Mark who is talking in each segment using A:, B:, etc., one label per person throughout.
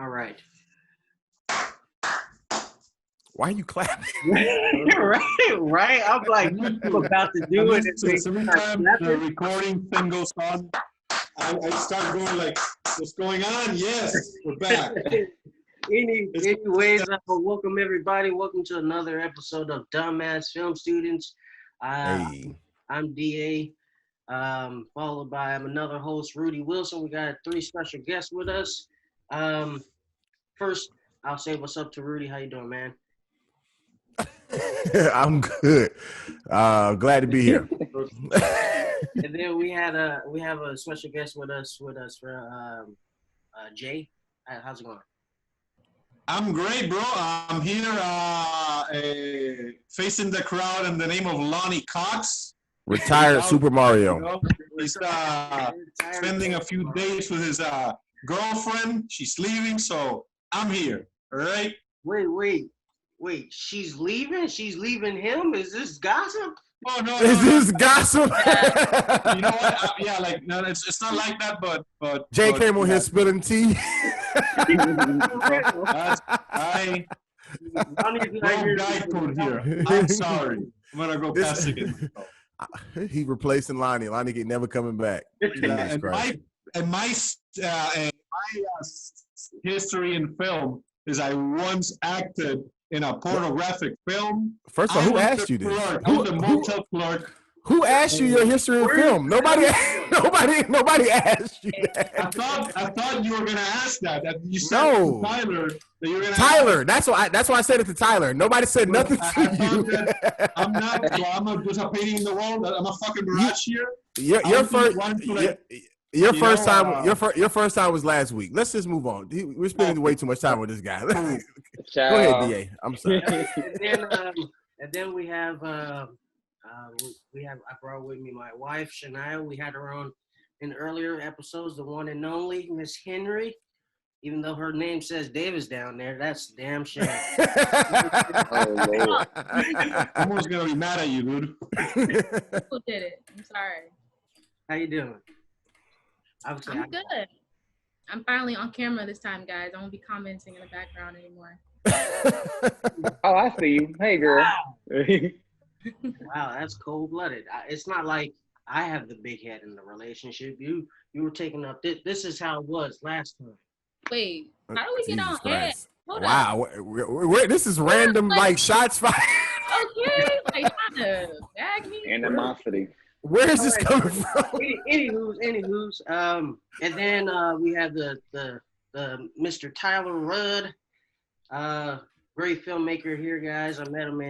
A: All right.
B: Why are you clapping?
A: right. I'm like, I'm about to do it.
C: Every time the recording thing goes on, I start going like, what's going on? Yes, we're back.
A: Anyways, welcome everybody. Welcome to another episode of Dumbass Film Students.
B: Hey.
A: I'm DA, followed by another host, Rudy Wilson. We got 3 special guests with us. First, I'll say what's up to Rudy. How you doing, man?
B: I'm good. Glad to be here.
A: And then we have a special guest with us for Jay. How's it going?
C: I'm great, bro. I'm here facing the crowd in the name of Lonnie Cox.
B: Retired Super Mario.
C: You know, he's spending a few days with his girlfriend. She's leaving, so I'm here. All right?
A: Wait, she's leaving? She's leaving him? Is this gossip?
C: Oh, no.
B: Is this gossip?
C: You know what? Yeah, like, no, it's not like that, but
B: Jay came on here spilling tea.
C: Wrong guy code here. I'm sorry. I'm going to go past again.
B: He replacing Lonnie. Lonnie never coming back.
C: My history in film is I once acted in a pornographic film.
B: First of all, who asked you this?
C: I was the motel clerk.
B: Who asked you your history in film? Nobody asked you that.
C: I thought you were gonna ask that. You said
B: No.
C: to Tyler that you were gonna
B: Tyler. That's why I said it to Tyler. Nobody said nothing to you.
C: I'm not just a painting in the wall. I'm a fucking mirage here.
B: Your first time was last week. Let's just move on. We're spending way too much time with this guy. Go ahead, DA. I'm sorry.
A: And then we have I brought with me my wife Shania. We had her on in earlier episodes, the one and only Miss Henry. Even though her name says Davis down there, that's damn shame.
D: Oh, Lord.
C: I'm almost gonna be mad at you, dude.
E: Who did it? I'm sorry.
A: How you doing?
E: I'm good. I'm finally on camera this time, guys. I won't be commenting in the background anymore.
D: Oh, I see you. Hey, girl.
A: Wow, that's cold-blooded. It's not like I have the big head in the relationship. You were taking up. This is how it was last time.
E: Wait, how do we get on air?
B: Wow, this is random, like shots fired.
E: Okay, like trying to gag me.
D: Animosity.
B: Where is this coming from?
A: Anywho's. And then we have the Mr. Tyler Rudd, great filmmaker here, guys. I met him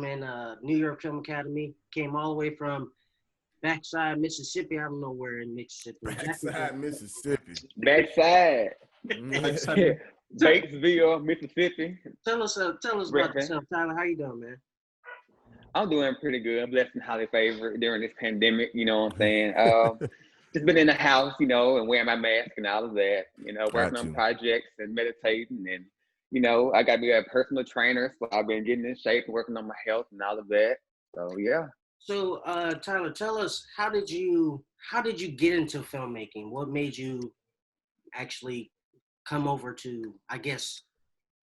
A: in New York Film Academy. Came all the way from backside Mississippi. I don't know where in Mississippi.
B: Backside Mississippi.
D: Backside. Batesville, Mississippi.
A: Tell us about yourself, Tyler. How you doing, man?
D: I'm doing pretty good. I'm blessed and highly favored during this pandemic, you know what I'm saying? Just been in the house, you know, and wearing my mask and all of that, you know, working on projects and meditating. And, you know, I got to be a personal trainer, so I've been getting in shape and working on my health and all of that. So, yeah.
A: So, Tyler, tell us, how did you get into filmmaking? What made you actually come over to, I guess,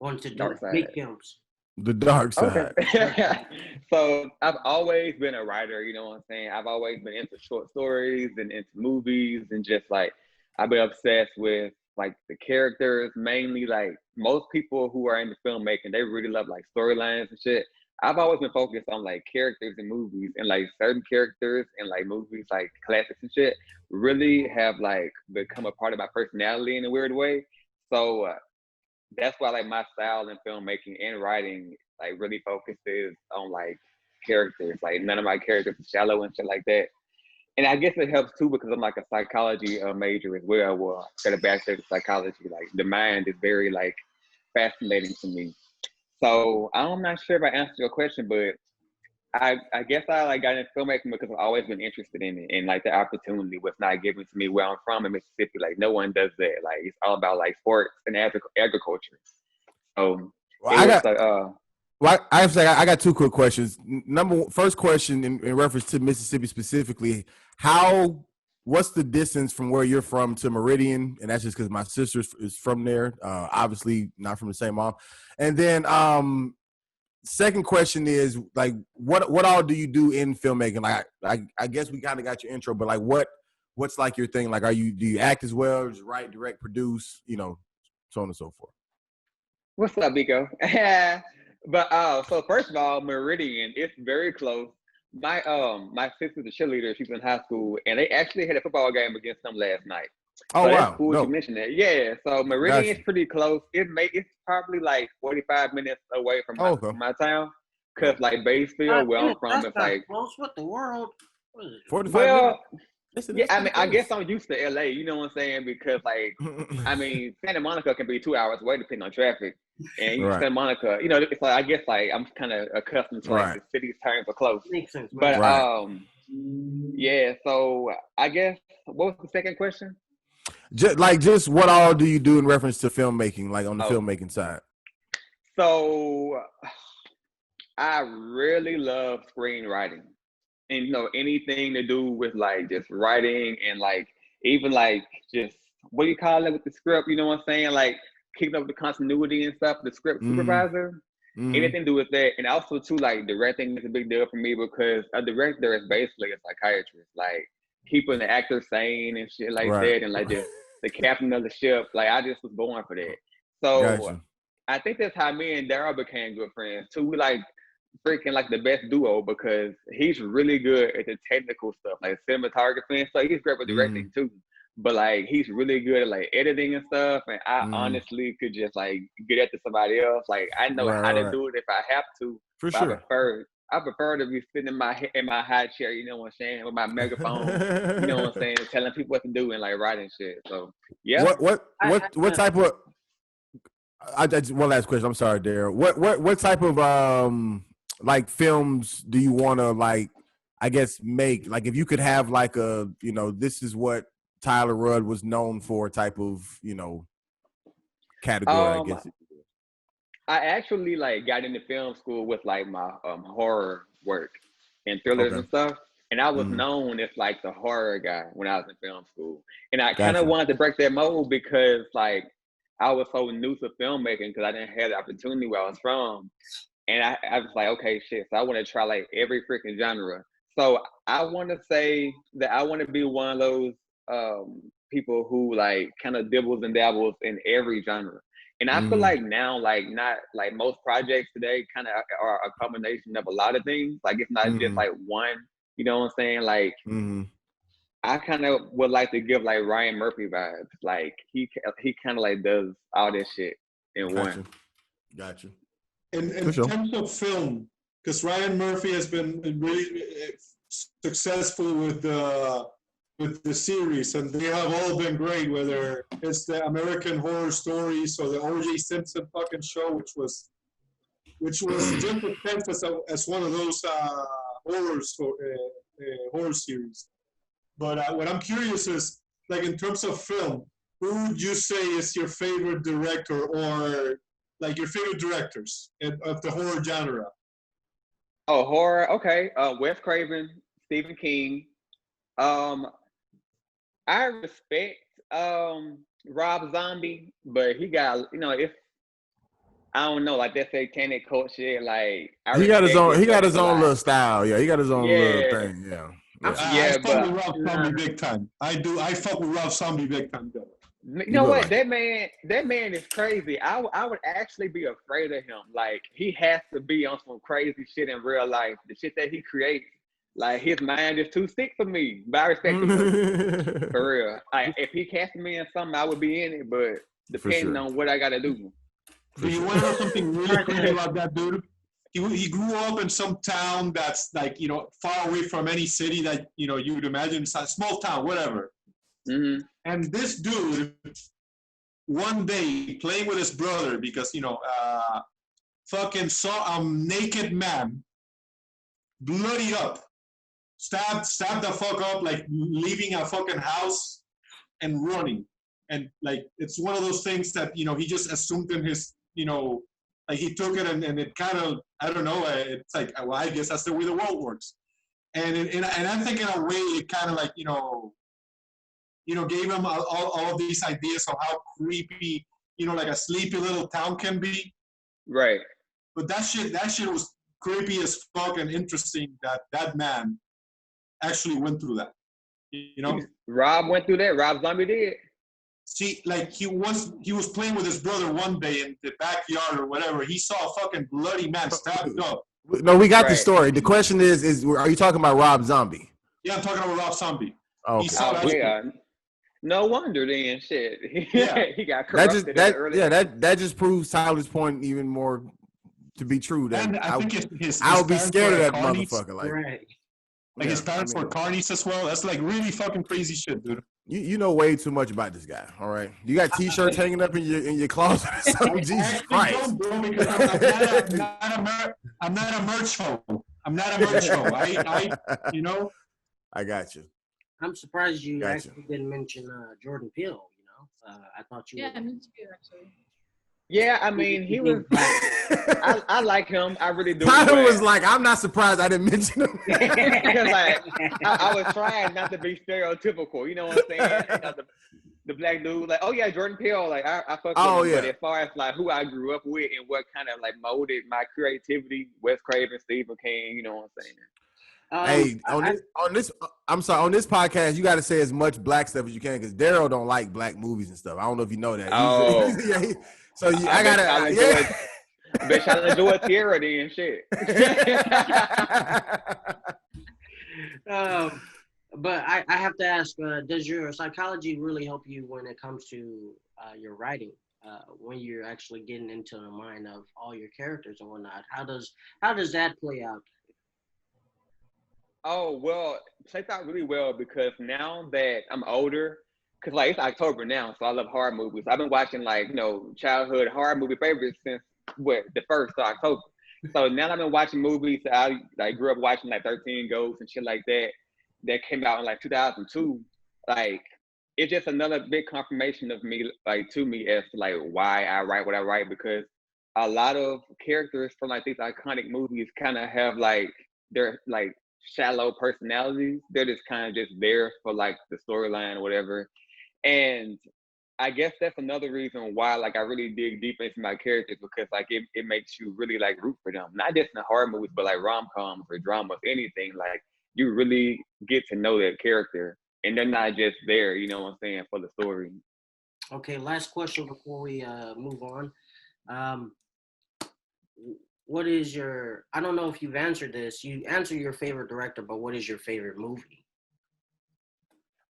A: want to make films?
B: The dark side.
D: Okay. So I've always been a writer, you know what I'm saying? I've always been into short stories and into movies, and just like I've been obsessed with like the characters, mainly like most people who are into filmmaking, they really love like storylines and shit. I've always been focused on like characters in movies, and like certain characters in like movies, like classics and shit, really have like become a part of my personality in a weird way. So that's why like my style in filmmaking and writing like really focuses on like characters. Like none of my characters are shallow and shit like that. And I guess it helps too because I'm like a psychology major as well. Well, I got a bachelor's in psychology. Like the mind is very like fascinating to me. So I'm not sure if I answered your question, but I guess I like got into filmmaking because I've always been interested in it, and like the opportunity was not given to me where I'm from in Mississippi. Like no one does that. Like it's all about like sports and agriculture. So
B: I got 2 quick questions. First question in reference to Mississippi specifically: how what's the distance from where you're from to Meridian? And that's just because my sister is from there. Obviously not from the same mom. And then second question is like, what all do you do in filmmaking? Like, I guess we kind of got your intro, but like, what's like your thing? Like, do you act as well, or just write, direct, produce, so on and so forth?
D: What's up, Biko? But so first of all, Meridian, it's very close. My sister's a cheerleader. She's in high school, and they actually had a football game against them last night.
B: Oh,
D: so
B: wow!
D: That's cool you mentioned that. Yeah. So Meridian is pretty close. It's probably like 45 minutes away from my town. Cause like Batesville, where I'm from, it's like
A: close. What the world?
B: 45
D: minutes.
B: Listen,
D: yeah, I mean, I guess I'm used to LA. You know what I'm saying? Because like, I mean, Santa Monica can be 2 hours away depending on traffic, and Santa Monica, it's like I guess like I'm kind of accustomed to like the city's terms for close.
A: Makes sense.
D: But yeah. So I guess what was the second question?
B: Just what all do you do in reference to filmmaking, like on the filmmaking side?
D: So I really love screenwriting. And anything to do with like just writing and like even like just what do you call it with the script, you know what I'm saying? Like keeping up with the continuity and stuff, the script supervisor. Anything to do with that. And also too, like directing is a big deal for me because a director is basically a psychiatrist, like keeping the actor sane and shit like that, and like just the captain of the ship. Like I just was born for that. So I think that's how me and Daryl became good friends too. We like freaking like the best duo because he's really good at the technical stuff, like cinematography and stuff. He's great with directing too, but like he's really good at like editing and stuff. And I honestly could just like get at to somebody else. Like I know how to do it if I have to.
B: For sure.
D: I prefer to be sitting in my high chair, you know what I'm saying, with my megaphone, you know what I'm saying, telling people what to do and like writing shit. So yeah.
B: What type of? One last question. I'm sorry, Daryl. What type of like films do you want to like, I guess, make? Like if you could have like a, this is what Tyler Rudd was known for type of, category, I guess.
D: I actually like got into film school with like my horror work and thrillers and stuff. And I was known as like the horror guy when I was in film school. And I kind of wanted to break that mold because like I was so new to filmmaking because I didn't have the opportunity where I was from. And I was like, okay, shit. So I want to try like every freaking genre. So I want to say that I want to be one of those people who like kind of dibbles and dabbles in every genre. And I feel like now, like not like most projects today kind of are a combination of a lot of things. Like it's not just like one, you know what I'm saying? Like I kind of would like to give like Ryan Murphy vibes. Like he kind of like does all this shit in one.
B: Gotcha.
C: In terms of film, because Ryan Murphy has been really successful with the series, and they have all been great. Whether it's the American Horror Stories or the O.J. Simpson fucking show, which was just as one of those horror series. But what I'm curious is, like in terms of film, who would you say is your favorite director or like your favorite directors of the horror genre?
D: Oh, horror. Okay. Wes Craven, Stephen King. I respect Rob Zombie, but he got, if I don't know, like that satanic cult shit, like
B: he got his own little style. Yeah, he got his own little thing. Yeah.
C: I fuck with Rob Zombie big time. I fuck with Rob Zombie big time though.
D: You know what? That man is crazy. I would actually be afraid of him. Like he has to be on some crazy shit in real life. The shit that he creates, like his mind is too sick for me. But I respect him for real. Like if he cast me in something, I would be in it. But depending on what I gotta do.
C: Do you want to know something really crazy about that dude? He grew up in some town that's like far away from any city that you would imagine. It's a small town, whatever. And this dude, one day playing with his brother, because fucking saw a naked man, bloody up, stabbed the fuck up, like leaving a fucking house and running. And like it's one of those things that he just assumed in his like he took it and it kind of, I don't know, it's like, well, I guess that's the way the world works. And I think in a way it kind of like gave him all of these ideas of how creepy, like a sleepy little town can be.
D: Right.
C: But that shit was creepy as fuck and interesting that man actually went through that.
D: Rob went through that. Rob Zombie did.
C: See, like he was playing with his brother one day in the backyard or whatever. He saw a fucking bloody man stabbed up.
B: No, we got the story. The question is are you talking about Rob Zombie?
C: Yeah, I'm talking about Rob Zombie.
B: Oh,
C: He saw that shit.
D: No wonder then, shit.
C: Yeah.
D: He got corrupted.
B: That just proves Tyler's point even more to be true. That
C: And I think his
B: I would be scared of that
C: carnies.
B: motherfucker. Like
C: His parents were carnies as well. That's like really fucking crazy shit, dude.
B: You know way too much about this guy. All right, you got T-shirts hanging up in your closet. Jesus Christ!
C: Bro, because I'm not a merch hoe. I'm not a merch hoe.
B: I got you.
A: I'm surprised you actually didn't mention Jordan Peele. I thought you.
E: Yeah, me too, actually.
D: Yeah, I mean, he was. I like him. I really do.
B: Tyler was like, I'm not surprised I didn't mention him.
D: Because I was trying not to be stereotypical. You know what I'm saying? The black dude, like, oh yeah, Jordan Peele. Like, I fuck with him.
B: Yeah.
D: But as far as like who I grew up with and what kind of like molded my creativity, Wes Craven, Stephen King. You know what I'm saying?
B: On this podcast, you got to say as much black stuff as you can because Daryl don't like black movies and stuff. I don't know if you know that. I gotta.
D: Bet y'all enjoy Tierra and shit.
A: But I have to ask: does your psychology really help you when it comes to your writing? When you're actually getting into the mind of all your characters and whatnot, how does that play out?
D: Oh, well, it plays out really well because now that I'm older, because like it's October now, so I love horror movies. I've been watching childhood horror movie favorites since the 1st of October. So now I've been watching movies that I grew up watching, like 13 Ghosts and shit like that came out in like 2002. Like it's just another big confirmation of me, like to me as to like why I write what I write, because a lot of characters from like these iconic movies kind of have like they're like shallow personalities. They're just kind of just there for like the storyline or whatever. And I guess that's another reason why like I really dig deep into my characters, because like it makes you really like root for them. Not just in the horror movies, but like rom-coms or dramas, anything. Like you really get to know that character and they're not just there, you know what I'm saying, for the story.
A: Okay, last question before we move on. What is your, I don't know if you've answered this, you answer your favorite director, but what is your favorite movie?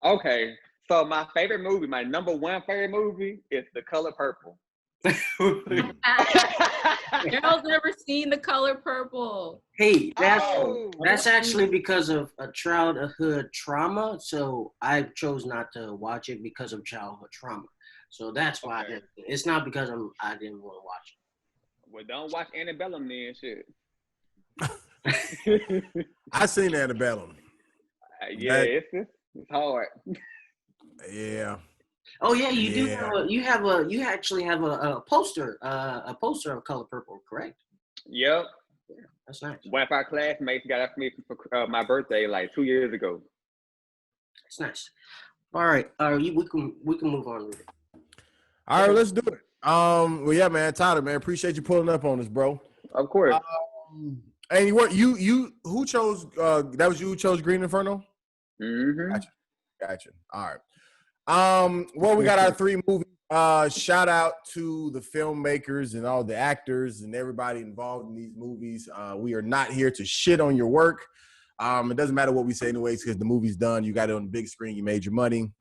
D: Okay, so my favorite movie, my number one favorite movie is The Color Purple.
E: Daryl's never seen The Color Purple.
A: Hey, that's actually because of a childhood trauma, so I chose not to watch it because of childhood trauma. So that's why I didn't. It's not because I didn't want to watch it.
D: Well, don't watch Annabellum then, shit.
B: I seen Annabellum.
D: Yeah, it's hard.
B: Yeah.
A: Oh yeah, you do. You actually have a poster of Color Purple, correct?
D: Yep.
A: Yeah, that's nice.
D: One of our classmates got it for me for my birthday like 2 years ago.
A: That's nice. All right, we can move on with it.
B: All right, let's do it. Well, yeah, man, Tyler, man, appreciate you pulling up on us, bro.
D: Of course.
B: And you who chose? That was you who chose Green Inferno.
D: Mm-hmm.
B: Gotcha. All right. Well, we got our 3 movies. Shout out to the filmmakers and all the actors and everybody involved in these movies. We are not here to shit on your work. It doesn't matter what we say anyways, because the movie's done. You got it on the big screen. You made your money.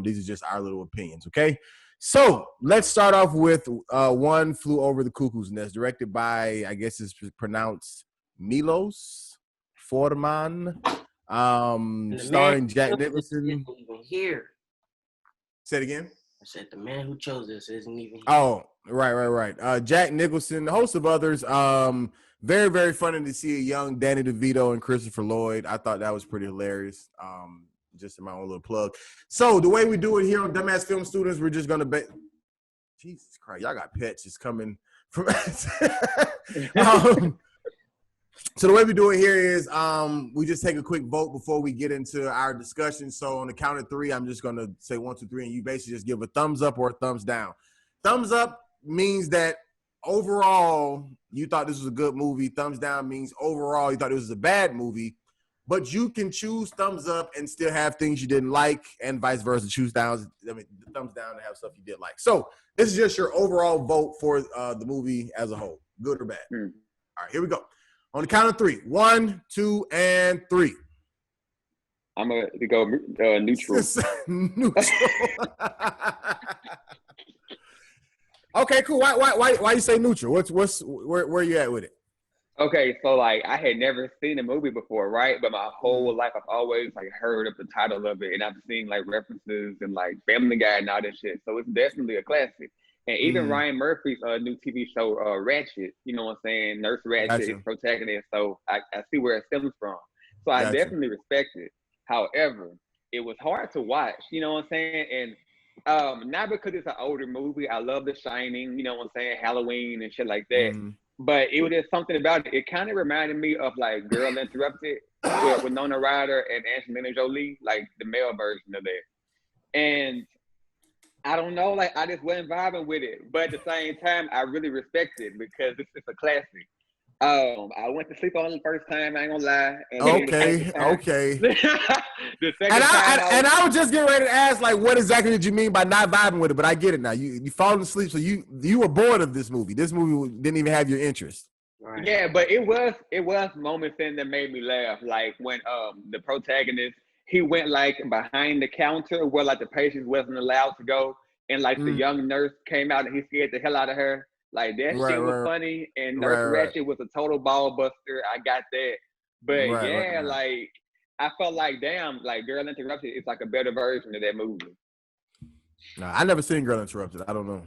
B: These are just our little opinions, okay? So let's start off with One Flew Over the Cuckoo's Nest, directed by, I guess it's pronounced Milos Forman, starring Jack Nicholson.
A: Here.
B: Say it again.
A: I said the man who chose this isn't even here.
B: Oh, right. Jack Nicholson, a host of others. Very, very funny to see a young Danny DeVito and Christopher Lloyd. I thought that was pretty hilarious. Just in my own little plug. So the way we do it here on Dumbass Film Students, we're just gonna bet. Jesus Christ, y'all got pets just coming from. So the way we do it here is we just take a quick vote before we get into our discussion. So on the count of 3, I'm just going to say 1, 2, 3, and you basically just give a thumbs up or a thumbs down. Thumbs up means that overall you thought this was a good movie. Thumbs down means overall you thought it was a bad movie. But you can choose thumbs up and still have things you didn't like, and vice versa. Choose downs, the thumbs down to have stuff you did like. So this is just your overall vote for the movie as a whole, good or bad. All right, here we go. On the count of 3. 1, 2, and 3.
D: I'm gonna go neutral.
B: Neutral. Okay, cool. Why you say neutral? Where you at with it?
D: Okay, so like I had never seen the movie before, right? But my whole life I've always like heard of the title of it, and I've seen like references and like Family Guy and all that shit. So it's definitely a classic. And even Ryan Murphy's new TV show, Ratchet, you know what I'm saying? Nurse Ratchet is protagonist, so I see where it stems from. So I definitely respect it. However, it was hard to watch, you know what I'm saying? And not because it's an older movie. I love The Shining, you know what I'm saying? Halloween and shit like that. But it was just something about it. It kind of reminded me of like Girl Interrupted with Winona Ryder and Angelina Jolie, like the male version of that. And I don't know, like I just wasn't vibing with it. But at the same time, I really respect it because it's a classic. I went to sleep on it the first time, I ain't gonna lie. And
B: Okay.
D: The second time
B: I was just getting ready to ask, like, what exactly did you mean by not vibing with it? But I get it now. You fallen asleep, so you were bored of this movie. This movie didn't even have your interest.
A: Right.
D: Yeah, but it was moments in that made me laugh. Like when the protagonist, he went like behind the counter where like the patients wasn't allowed to go, and like the young nurse came out and he scared the hell out of her. Like that shit was funny, and Nurse Ratchet was a total ball buster. I got that, but like I felt like damn, like Girl Interrupted is like a better version of that movie.
B: No, I never seen Girl Interrupted. I don't know.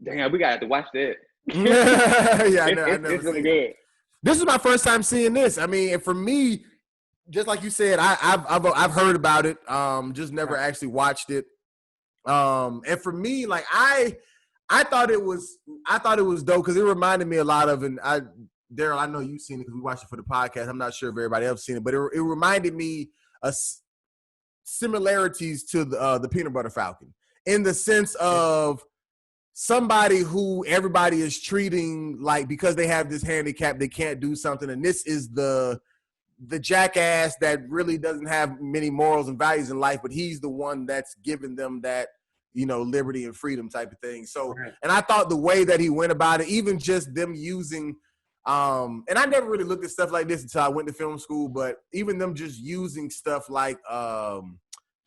D: Damn, we got to watch that.
B: I never
D: it's really
B: seen
D: good.
B: it. This is my first time seeing this. I mean, and for me, just like you said, I've heard about it. Just never actually watched it. And for me, like I thought it was dope because it reminded me a lot of, and Daryl, I know you've seen it because we watched it for the podcast. I'm not sure if everybody else seen it, but it reminded me of similarities to the Peanut Butter Falcon in the sense of somebody who everybody is treating like because they have this handicap, they can't do something, and this is the jackass that really doesn't have many morals and values in life, but he's the one that's giving them that, you know, liberty and freedom type of thing. So, and I thought the way that he went about it, even just them using, and I never really looked at stuff like this until I went to film school, but even them just using stuff like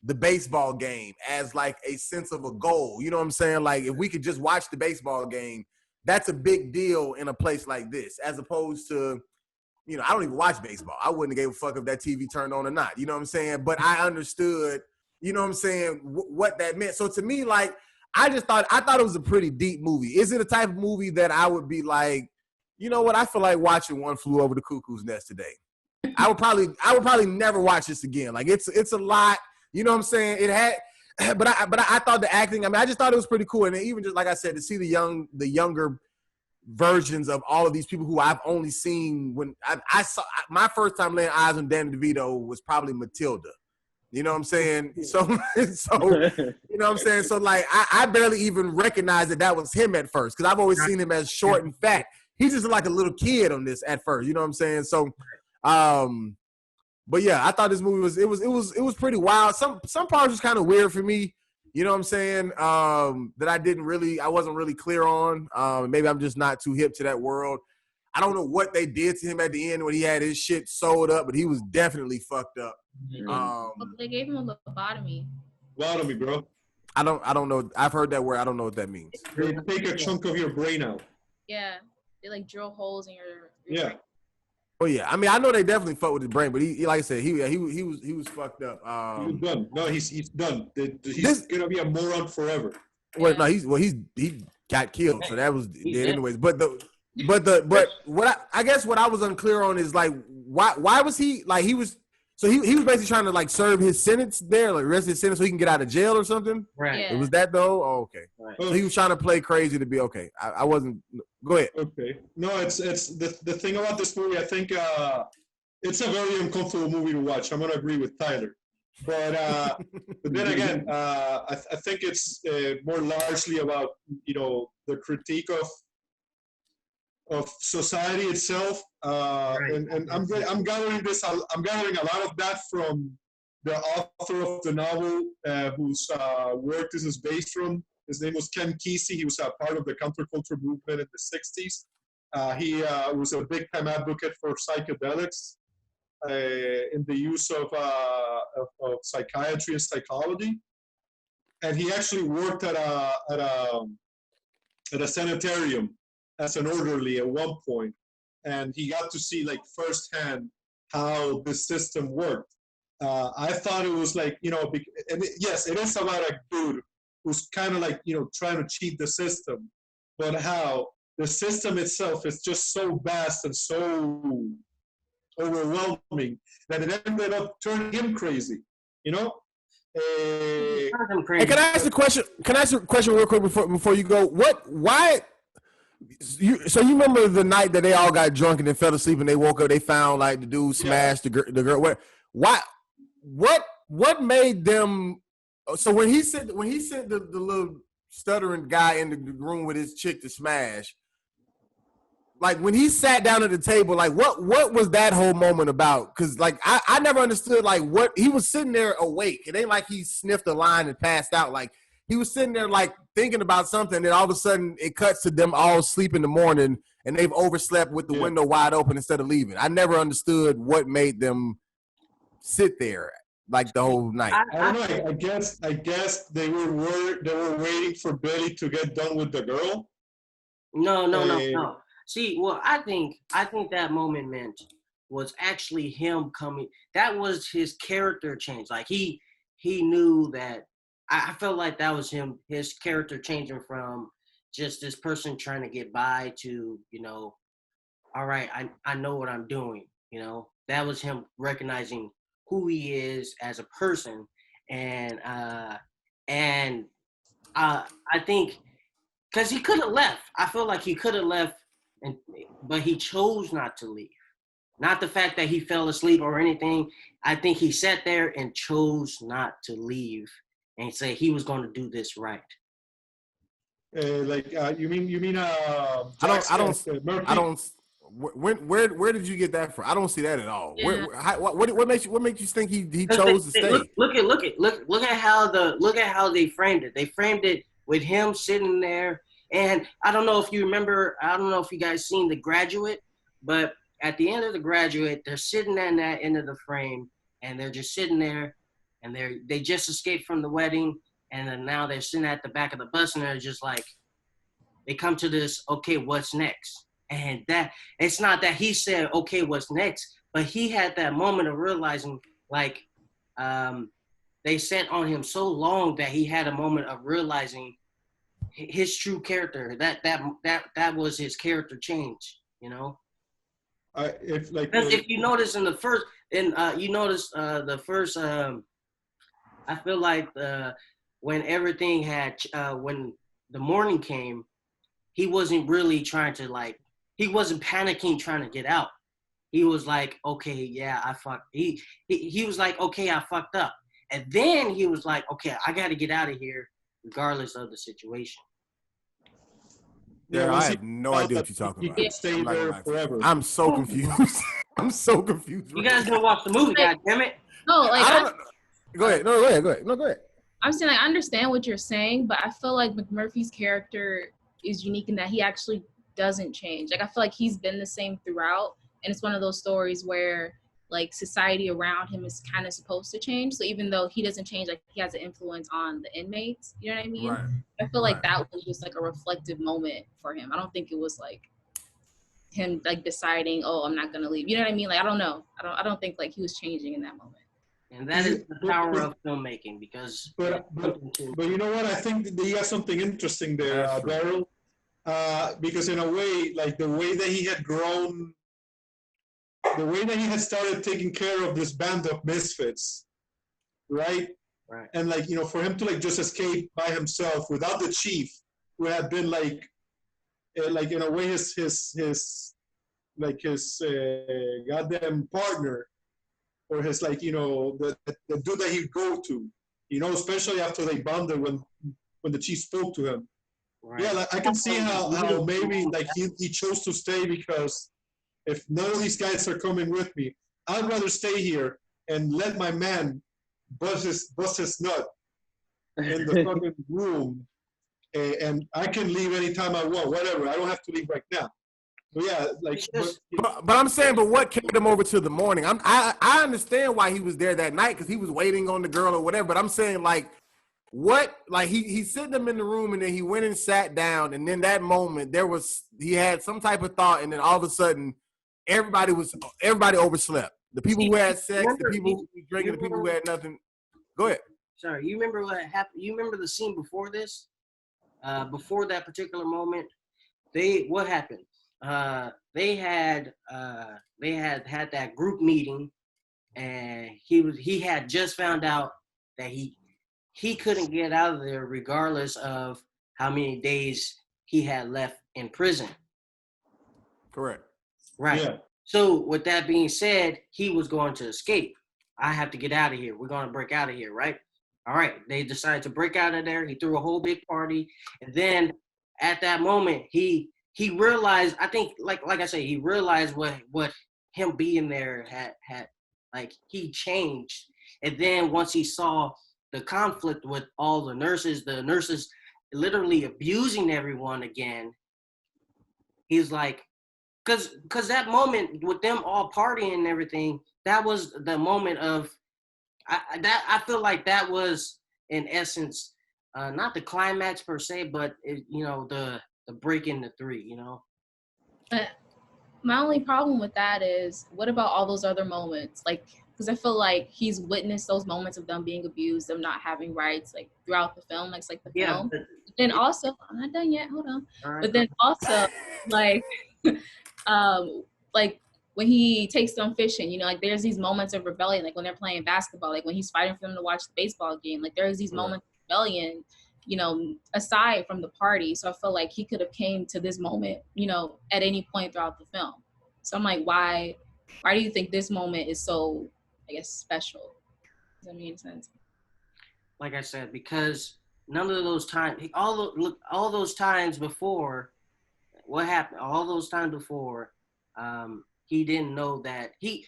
B: the baseball game as like a sense of a goal. You know what I'm saying? Like if we could just watch the baseball game, that's a big deal in a place like this, as opposed to, you know, I don't even watch baseball. I wouldn't have gave a fuck if that TV turned on or not. You know what I'm saying? But I understood, you know what I'm saying, what that meant. So to me, like, I thought it was a pretty deep movie. Is it a type of movie that I would be like, you know what, I feel like watching One Flew Over the Cuckoo's Nest today. I would probably never watch this again. Like it's a lot, you know what I'm saying? It had, but I thought the acting, I mean, I just thought it was pretty cool. And even just like I said, to see the younger versions of all of these people who I've only seen when I saw my first time laying eyes on Danny DeVito was probably Matilda. You know what I'm saying? So you know what I'm saying? So like I barely even recognized that was him at first because I've always seen him as short and fat. He's just like a little kid on this at first. You know what I'm saying? So but yeah, I thought this movie was pretty wild. Some parts was kind of weird for me. You know what I'm saying? That I wasn't really clear on. Maybe I'm just not too hip to that world. I don't know what they did to him at the end when he had his shit sewed up, but he was definitely fucked up.
E: They gave him a lobotomy.
C: Lobotomy, bro.
B: I don't know. I've heard that word. I don't know what that means.
C: They take a chunk of your brain out.
E: Yeah, they like drill holes in your
C: yeah.
E: brain.
B: Oh yeah, I mean I know they definitely fucked with his brain, but he like I said, he was fucked up.
C: He's done. No, he's done. He's gonna be a moron forever.
B: Well, no, he got killed, so that was dead anyways. But what I guess what I was unclear on is like why was he like he was So he was basically trying to like serve his sentence there, like rest his sentence so he can get out of jail or something.
A: Right.
E: Yeah.
B: It was that though? Oh, okay.
A: Right.
B: So he was trying to play crazy to be okay. I wasn't. Go ahead.
C: Okay. No, it's the thing about this movie. I think it's a very uncomfortable movie to watch. I'm gonna agree with Tyler, but then again, I think it's more largely about the critique of society itself. And I'm gathering a lot of that from the author of the novel, whose work this is based from. His name was Ken Kesey. He was a part of the counterculture movement in the 60s. He was a big-time advocate for psychedelics in the use of psychiatry and psychology. And he actually worked at a sanitarium as an orderly at one point. And he got to see like firsthand how the system worked. I thought it was like, yes, it is about a dude who's kind of like, trying to cheat the system, but how the system itself is just so vast and so overwhelming that it ended up turning him crazy, Hey,
B: can I ask a question? Can I ask a question real quick before you go? Why? So you remember the night that they all got drunk and then fell asleep and they woke up, they found like the dude smashed the girl. Why? What made them? So when he sent the little stuttering guy in the room with his chick to smash, like when he sat down at the table, like what was that whole moment about? Because like I never understood like what he was sitting there awake. It ain't like he sniffed a line and passed out. Like he was sitting there like thinking about something, and then all of a sudden it cuts to them all asleep in the morning and they've overslept with the window wide open instead of leaving. I never understood what made them sit there like the whole night.
C: I don't know. I guess they were waiting for Billy to get done with the girl.
A: No. See, well, I think that moment was actually him coming. That was his character change. Like he knew that. I felt like that was his character changing from just this person trying to get by to, all right, I know what I'm doing. That was him recognizing who he is as a person, and I think because he could have left. I feel like he could have left, but he chose not to leave. Not the fact that he fell asleep or anything. I think he sat there and chose not to leave and say he was going to do this right.
C: You mean
B: I don't. Where did you get that from? I don't see that at all.
E: Yeah.
B: What makes you think he chose to stay?
A: Look at how they framed it. They framed it with him sitting there, and I don't know if you remember. I don't know if you guys seen The Graduate, but at the end of The Graduate, they're sitting at that end of the frame, and they're just sitting there, and they just escaped from the wedding, and then now they're sitting at the back of the bus, and they're just like, they come to this, okay, what's next? And that it's not that he said, okay, what's next? But he had that moment of realizing, like, they sat on him so long that he had a moment of realizing his true character. That was his character change, If you notice in the first, I feel like when everything had, when the morning came, he wasn't really trying to he wasn't panicking trying to get out. He was like, okay, yeah, I fucked. He was like, okay, I fucked up. And then he was like, okay, I got to get out of here regardless of the situation.
B: Yeah, I have no idea what you're talking about.
C: You could stay there forever.
B: I'm so confused. I'm so confused.
A: You guys gonna watch the movie, God damn it.
E: No,
B: Go ahead. No, go ahead. No, go ahead.
E: I'm saying I understand what you're saying, but I feel like McMurphy's character is unique in that he actually doesn't change. Like I feel like he's been the same throughout, and it's one of those stories where like society around him is kind of supposed to change. So even though he doesn't change, like he has an influence on the inmates. You know what I mean?
B: Right.
E: I feel like that was just like a reflective moment for him. I don't think it was like him like deciding, oh, I'm not gonna leave. You know what I mean? Like I don't know. I don't think like he was changing in that moment.
A: And that is the power of filmmaking, because.
C: But you know what? I think that you have something interesting there, Daryl. Because in a way, like the way that he had grown the way that he had started taking care of this band of misfits, right?
A: Right.
C: And like, you know, for him to like just escape by himself without the chief, who had been like in a way his goddamn partner, or his like, you know, the dude that he'd go to, you know, especially after they bonded when the chief spoke to him.
A: Right.
C: Yeah, like, I can see how maybe like he chose to stay, because if none of these guys are coming with me, I'd rather stay here and let my man bust his nut in the fucking room, and I can leave anytime I want, whatever. I don't have to leave right now. But yeah, like,
B: but I'm saying, but what carried him over to the morning? I understand why he was there that night, because he was waiting on the girl or whatever. But I'm saying, like, what, like he's sitting him in the room, and then he went and sat down, and then that moment he had some type of thought, and then all of a sudden everybody overslept. The people who had sex, the people who were drinking, the people who had nothing. Go ahead.
A: Sorry, you remember what happened? You remember the scene before this? Before that particular moment, what happened? They had that group meeting, and he had just found out that he couldn't get out of there regardless of how many days he had left in prison.
B: Correct.
A: Right.
C: Yeah.
A: So with that being said, he was going to escape. I have to get out of here. We're going to break out of here, right? All right. They decided to break out of there. He threw a whole big party. And then at that moment, he realized, I think, like I say, he realized what him being there had like, he changed. And then once he saw the conflict with all the nurses literally abusing everyone again, he's like, because that moment with them all partying and everything, that was the moment of, I feel like that was, in essence, not the climax per se, but you know, the break into three, you know.
E: My only problem with that is, what about all those other moments? Like, because I feel like he's witnessed those moments of them being abused, them not having rights, like throughout the film, like the film. But then also, I'm not done yet. Hold on. Right. But then also, like, like when he takes them fishing, you know, like there's these moments of rebellion, like when they're playing basketball, like when he's fighting for them to watch the baseball game, like there's these moments of rebellion, you know, aside from the party. So I feel like he could have came to this moment, you know, at any point throughout the film. So I'm like, why do you think this moment is so, I guess, special? Does that make sense?
A: Like I said, because none of those times, all those times before, what happened? All those times before, he didn't know that he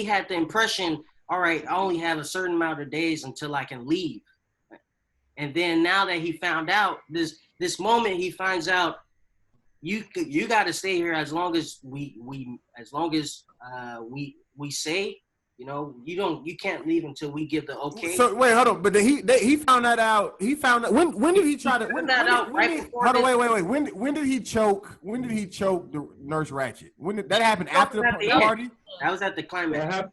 A: had the impression, all right, I only have a certain amount of days until I can leave. And then now that he found out this moment, he finds out you got to stay here as long as we say, you know, you can't leave until we give the okay.
B: So wait, hold on. But he found that out. He found that when did he try to? When did he choke? When did he choke the Nurse Ratched? When did that happen? After the party?
A: That was at the climax.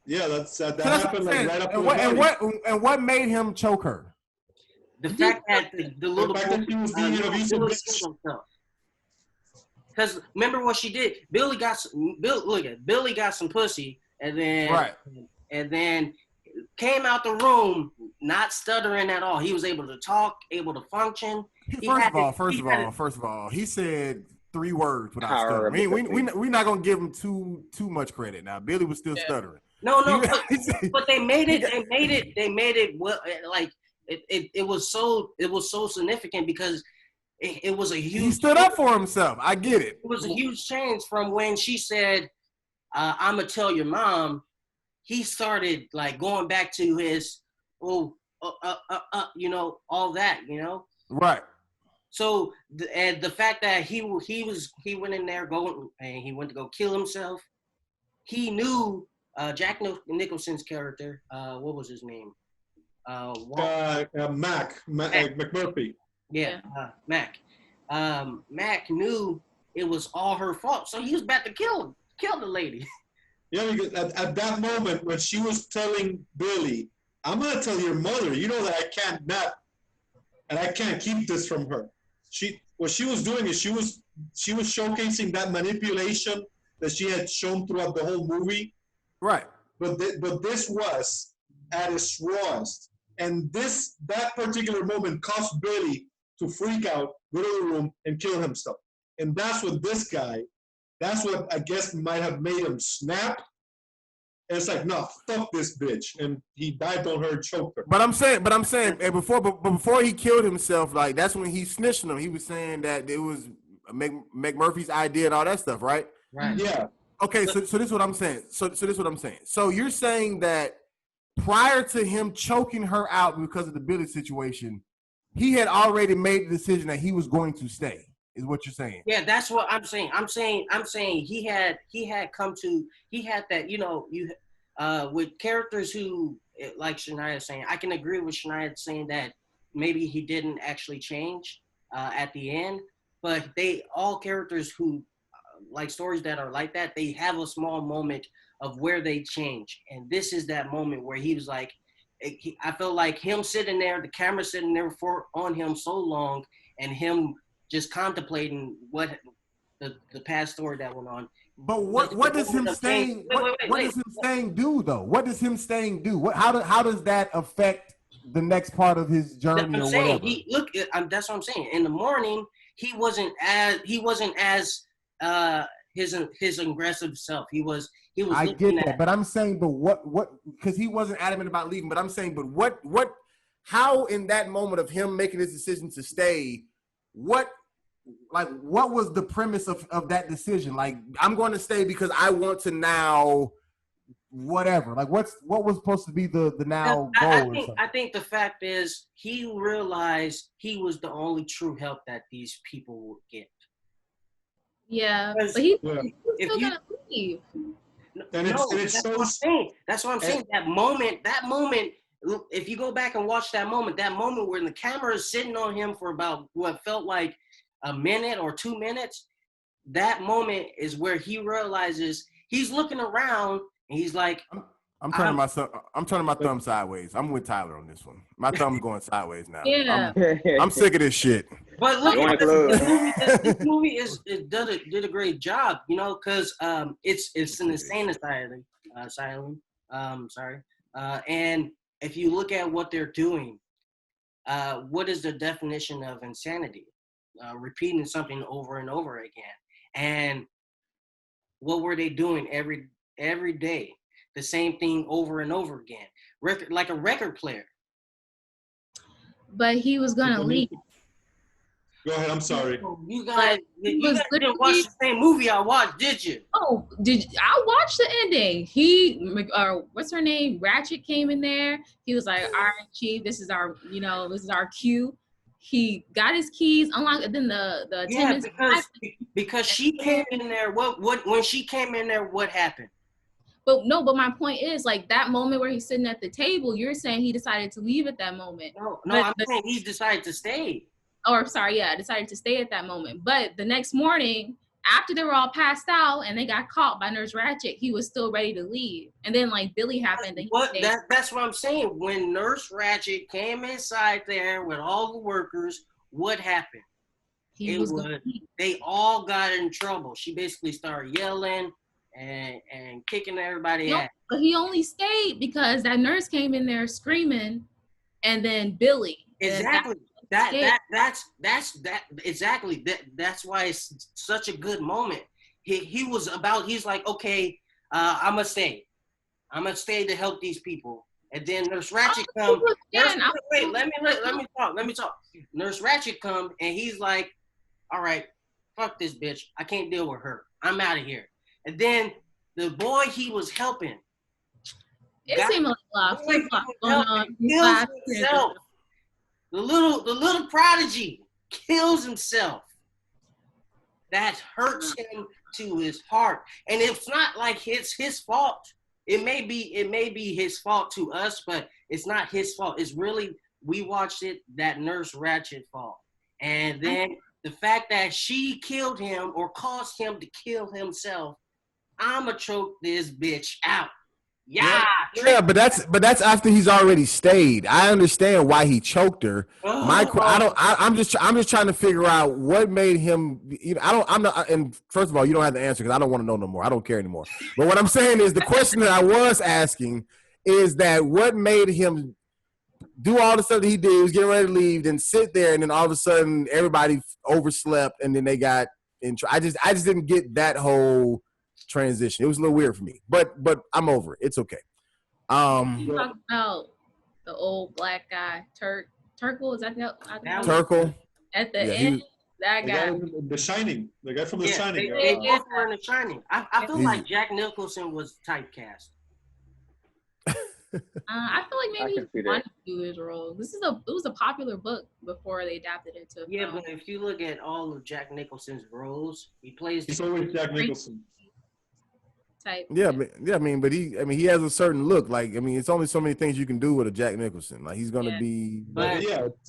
C: Yeah, that happened like right after the party.
B: And what made him choke her?
A: The fact that the little
C: that he was being an abusive bitch.
A: Because remember what she did? Billy got some pussy, and then came out the room not stuttering at all. He was able to talk, able to function.
B: First of all, he said 3 words without stuttering. We're not gonna give him too much credit. Now Billy was still stuttering.
A: No, but they made it well, like it was so significant because it was a huge.
B: He stood up for himself. I get it.
A: It was a huge change from when she said, "I'm gonna tell your mom." He started like going back to his, you know, all that, you know.
B: Right.
A: So the fact that he went in there and he went to go kill himself. He knew Jack Nicholson's character. What was his name?
C: Mac McMurphy.
A: Yeah, Mac. Mac knew it was all her fault, so he was about to kill the lady.
C: Yeah, because at that moment when she was telling Billy, "I'm gonna tell your mother, you know that I can't nut, and I can't keep this from her." What she was doing is she was showcasing that manipulation, that she had shown throughout the whole movie.
B: Right.
C: But this was at its rawest, and that particular moment caused Billy to freak out, go to the room, and kill himself. And that's what that's what I guess might have made him snap. And it's like, no, fuck this bitch, and he dived on her and choked her.
B: But I'm saying, and before he killed himself, like that's when he snitched on him. He was saying that it was McMurphy's idea and all that stuff, right?
A: Right.
C: Yeah.
B: Okay, so this is what I'm saying. So this is what I'm saying. So you're saying that prior to him choking her out because of the Billy situation, he had already made the decision that he was going to stay. Is what you're saying?
A: Yeah, that's what I'm saying. I'm saying he had that, with characters who, like Shania saying, I can agree with Shania saying that maybe he didn't actually change at the end, but all characters who like stories that are like that, they have a small moment of where they change, and this is that moment where he was like, I felt like him sitting there, the camera sitting there on him so long, and him just contemplating what the past story that went on.
B: But what does him staying? What does him staying do though? What does him staying do? How does that affect the next part of his journey or whatever?
A: That's what I'm saying. In the morning, he wasn't as his aggressive self. He was.
B: I get that, but I'm saying, but what? Because he wasn't adamant about leaving. But I'm saying, but what? How in that moment of him making his decision to stay, what was the premise of that decision? Like, I'm going to stay because I want to now, whatever. Like, what was supposed to be the now goal?
A: I think the fact is he realized he was the only true help that these people would get.
E: Yeah, but he's still gonna leave.
A: That's what I'm saying. That moment. If you go back and watch that moment where the camera is sitting on him for about what felt like a minute or 2 minutes, that moment is where he realizes he's looking around and he's like,
B: I'm turning my thumb sideways. I'm with Tyler on this one. My thumb's going sideways now.
E: Yeah.
B: I'm sick of this shit.
A: But look, this movie did a great job, because it's an insane asylum. And if you look at what they're doing, what is the definition of insanity? Repeating something over and over again. And what were they doing every day? The same thing over and over again. Like a record player.
E: But he was gonna leave.
C: Go ahead. I'm sorry.
A: You guys didn't watch the same movie I watched, did you?
E: Oh, I watched the ending. What's her name? Ratchet came in there. He was like, "All right, Chief, this is our cue." He got his keys, unlocked. Then the attendants.
A: Because she came in there. When she came in there, what happened?
E: But my point is, like, that moment where he's sitting at the table, you're saying he decided to leave at that moment.
A: No, I'm saying he decided to stay.
E: Decided to stay at that moment. But the next morning, after they were all passed out and they got caught by Nurse Ratchet, he was still ready to leave. And then, like, Billy happened.
A: That's what I'm saying. When Nurse Ratchet came inside there with all the workers, what happened? They all got in trouble. She basically started yelling and kicking everybody out.
E: But he only stayed because that nurse came in there screaming, and then Billy.
A: Exactly. That's why it's such a good moment. He's like, okay, I'm gonna stay to help these people. And then Nurse Ratchet come. Let me talk. Nurse Ratchet come and he's like, all right, fuck this bitch. I can't deal with her. I'm out of here. And then the boy he was helping.
E: It seemed like a lot of flip-flop going on.
A: Kills himself. The little prodigy kills himself. That hurts him to his heart. And it's not like it's his fault. It may be his fault to us, but it's not his fault. It's really, we watched it, that Nurse Ratchet fault. And then the fact that she killed him or caused him to kill himself, I'ma choke this bitch out. Yeah.
B: Yeah, but that's after he's already stayed. I understand why he choked her. I'm just trying to figure out what made him. You know, I'm not. And first of all, you don't have the answer because I don't want to know no more. I don't care anymore. But what I'm saying is the question that I was asking is that what made him do all the stuff that he did? He was getting ready to leave, then sit there, and then all of a sudden everybody overslept, and then they got in. I just didn't get that whole transition. It was a little weird for me, but I'm over it. It's okay.
E: You talk about the old black guy, Turkle, is that
B: Turkle?
E: At the end, that guy.
C: The Shining. The guy from The Shining.
A: They both were in The Shining. I feel like Jack Nicholson was typecast.
E: I feel like maybe he wanted to do his role. It was a popular book before they adapted it to
A: film. But if you look at all of Jack Nicholson's roles, he's
C: always Jack Nicholson.
E: Type.
B: Yeah, but he has a certain look. Like, I mean, it's only so many things you can do with a Jack Nicholson. Like, he's gonna be.
A: But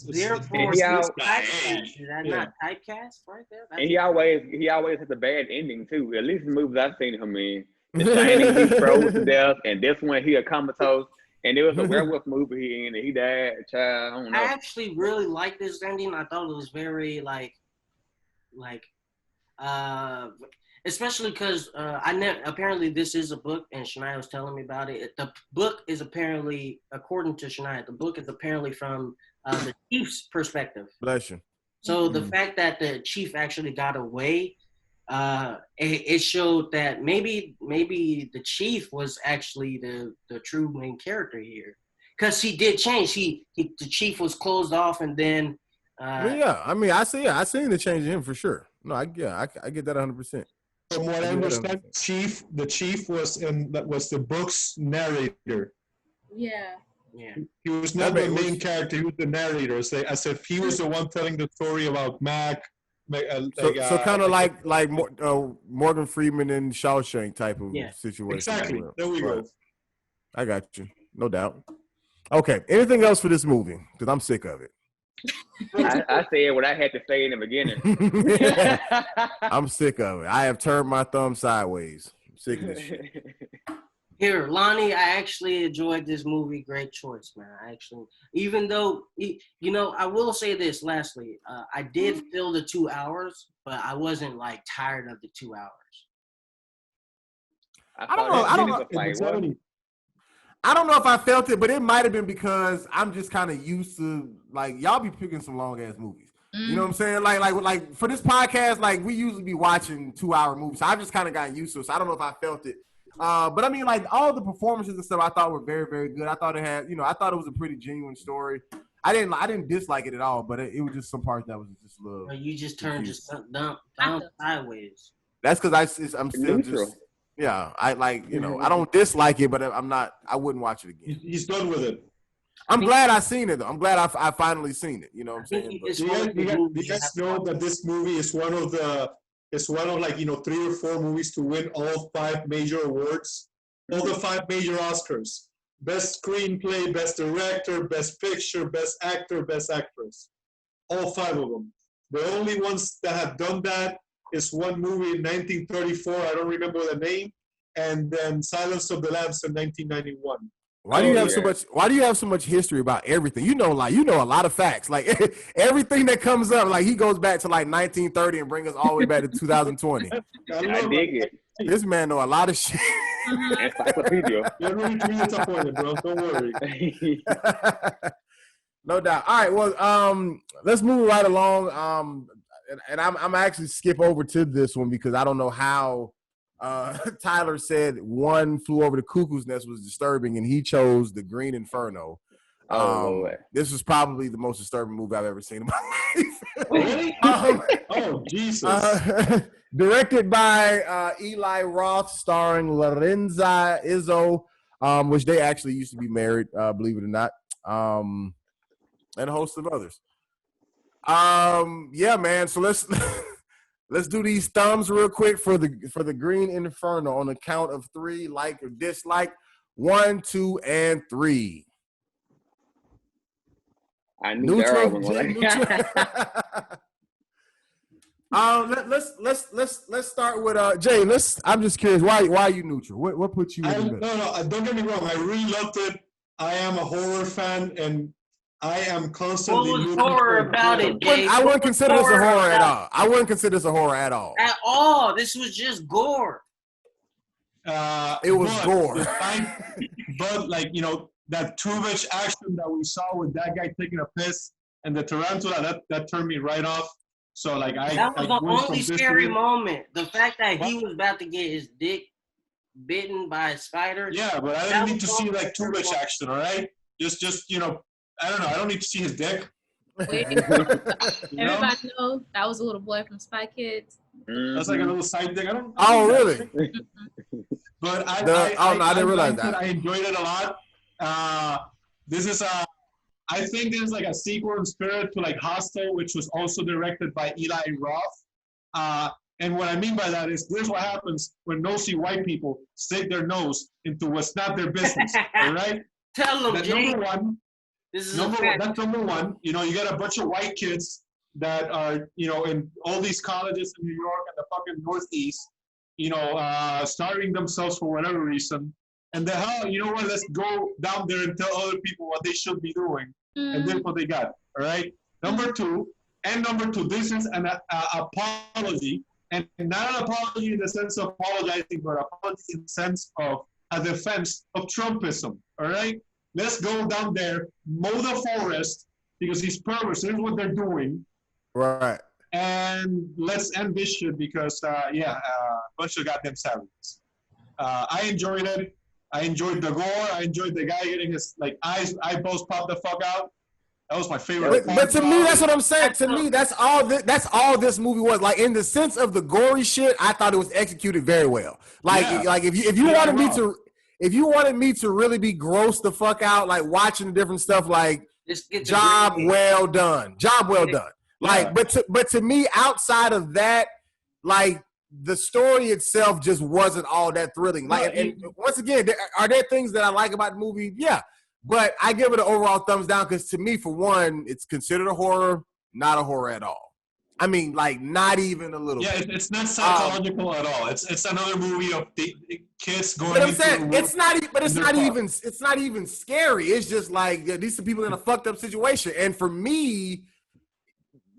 A: therefore, he's typecast. Is that not typecast right there?
D: And he always has a bad ending too. At least the movies I've seen him in. The Shining, he froze to death, and this one he a comatose. And there was a werewolf movie he in, and he died. Child, I don't know.
A: I actually really liked this ending. I thought it was very especially because apparently this is a book, and Shania was telling me about it. The book is apparently, according to Shania, the book is apparently from the chief's perspective.
B: Bless you.
A: So the fact that the chief actually got away, it showed that maybe the chief was actually the true main character here, because he did change. The chief was closed off, and then.
B: I mean, I seen the change in him for sure. No, I get that 100%.
C: From what I understand, the chief was the book's narrator.
E: Yeah.
A: Yeah.
C: He was not the main character. He was the narrator. As if he was the one telling the story about Mac.
B: So kind of like Morgan Freeman and Shawshank type of situation.
C: Exactly. There we go.
B: I got you. No doubt. Okay. Anything else for this movie? Because I'm sick of it.
D: I said what I had to say in the beginning.
B: I'm sick of it. I have turned my thumb sideways. I'm sick of this shit.
A: Here, Lonnie, I actually enjoyed this movie. Great choice, man. Even though, I will say this lastly. I did feel the 2 hours, but I wasn't tired of the 2 hours.
B: I don't know if I felt it, but it might have been because I'm just kind of used to y'all be picking some long ass movies. You know what I'm saying? Like for this podcast, we usually be watching 2 hour movies. So I've just kind of gotten used to it. So I don't know if I felt it. But I mean, all the performances and stuff I thought were very, very good. I thought it had, I thought it was a pretty genuine story. I didn't dislike it at all, but it was just some parts that was just a little.
A: You just turned down sideways.
B: That's because I'm still neutral. I don't dislike it, but I wouldn't watch it again.
C: He's done with it.
B: I'm glad I seen it though. I'm glad I finally seen it. You know what I'm saying?
C: Do you guys know that this movie is one of 3 or 4 movies to win all 5 major awards, all the 5 major Oscars: Best Screenplay, Best Director, Best Picture, Best Actor, Best Actress. All 5 of them. The only ones that have done that is one movie in 1934. I don't remember the name, and then Silence of the Lambs in 1991.
B: Why do you have so much history about everything? You know a lot of facts. Like everything that comes up, he goes back to 1930 and bring us all the way back to 2020.
D: I dig it.
B: This man know a lot of shit.
D: Encyclopedia.
C: You're really disappointed, bro. Don't worry.
B: No doubt. All right, well, let's move right along. And I'm actually skip over to this one because I don't know how. Tyler said One Flew Over the Cuckoo's Nest was disturbing, and he chose The Green Inferno. This was probably the most disturbing movie I've ever seen in my life.
C: Jesus.
B: Directed by Eli Roth, starring Lorenza Izzo, which they actually used to be married, believe it or not, and a host of others. Yeah, man. So let's do these thumbs real quick for the Green Inferno on the count of 3, like or dislike. 1, 2, and 3.
D: I knew neutral.
B: Let's start with Jay. I'm just curious. Why are you neutral? What put you in the middle?
C: No, don't get me wrong. I really loved it. I am a horror fan, and I am constantly.
A: What was horror about it, Jay?
B: I wouldn't consider this a horror at all. I wouldn't consider this a horror at all.
A: At all. This was just gore.
B: It was gore.
C: But like, you know, that too much action that we saw with that guy taking a piss and the tarantula, that turned me right off. So like
A: that was the only scary moment. The fact that he was about to get his dick bitten by a spider.
C: Yeah, but I didn't need to see like too much action. All right, just you know, I don't know. I don't need to see his dick.
E: Everybody knows that was a little boy from Spy Kids.
C: That's like a little side thing.
B: Oh, really?
C: But I
B: didn't realize that.
C: I enjoyed it a lot. This is I think there's like a sequel in spirit to like Hostel, which was also directed by Eli Roth. And what I mean by that is this is what happens when nosy white people stick their nose into what's not their business. All right?
A: Tell them, Jay.
C: Number one. That's number one. You know, you got a bunch of white kids that are, you know, in all these colleges in New York and the fucking Northeast, you know, starving themselves for whatever reason. And the hell, you know what? Let's go down there and tell other people what they should be doing. And that's what they got. All right. Number two, this is an apology, and not an apology in the sense of apologizing, but apology in the sense of a defense of Trumpism. All right. Let's go down there, mow the forest because these perverts. This is what they're doing.
B: Right.
C: And let's end this shit because a bunch of goddamn savages. I enjoyed it. I enjoyed the gore. I enjoyed the guy getting his like eyeballs popped the fuck out. That was my favorite.
B: But to me, that's what I'm saying. To me, that's all this movie was. Like in the sense of the gory shit, I thought it was executed very well. Like if you wanted me to. If you wanted me to really be grossed the fuck out, like watching the different stuff, like job well done. Like, but to me, outside of that, like the story itself just wasn't all that thrilling. Like, and once again, are there things that I like about the movie? Yeah, but I give it an overall thumbs down because to me, for one, it's considered a horror, not a horror at all. I mean, like, not even a little.
C: Yeah, it's not psychological at all. It's another movie of the kids going.
B: But I'm saying it's not even scary. It's just like these are people in a fucked up situation. And for me,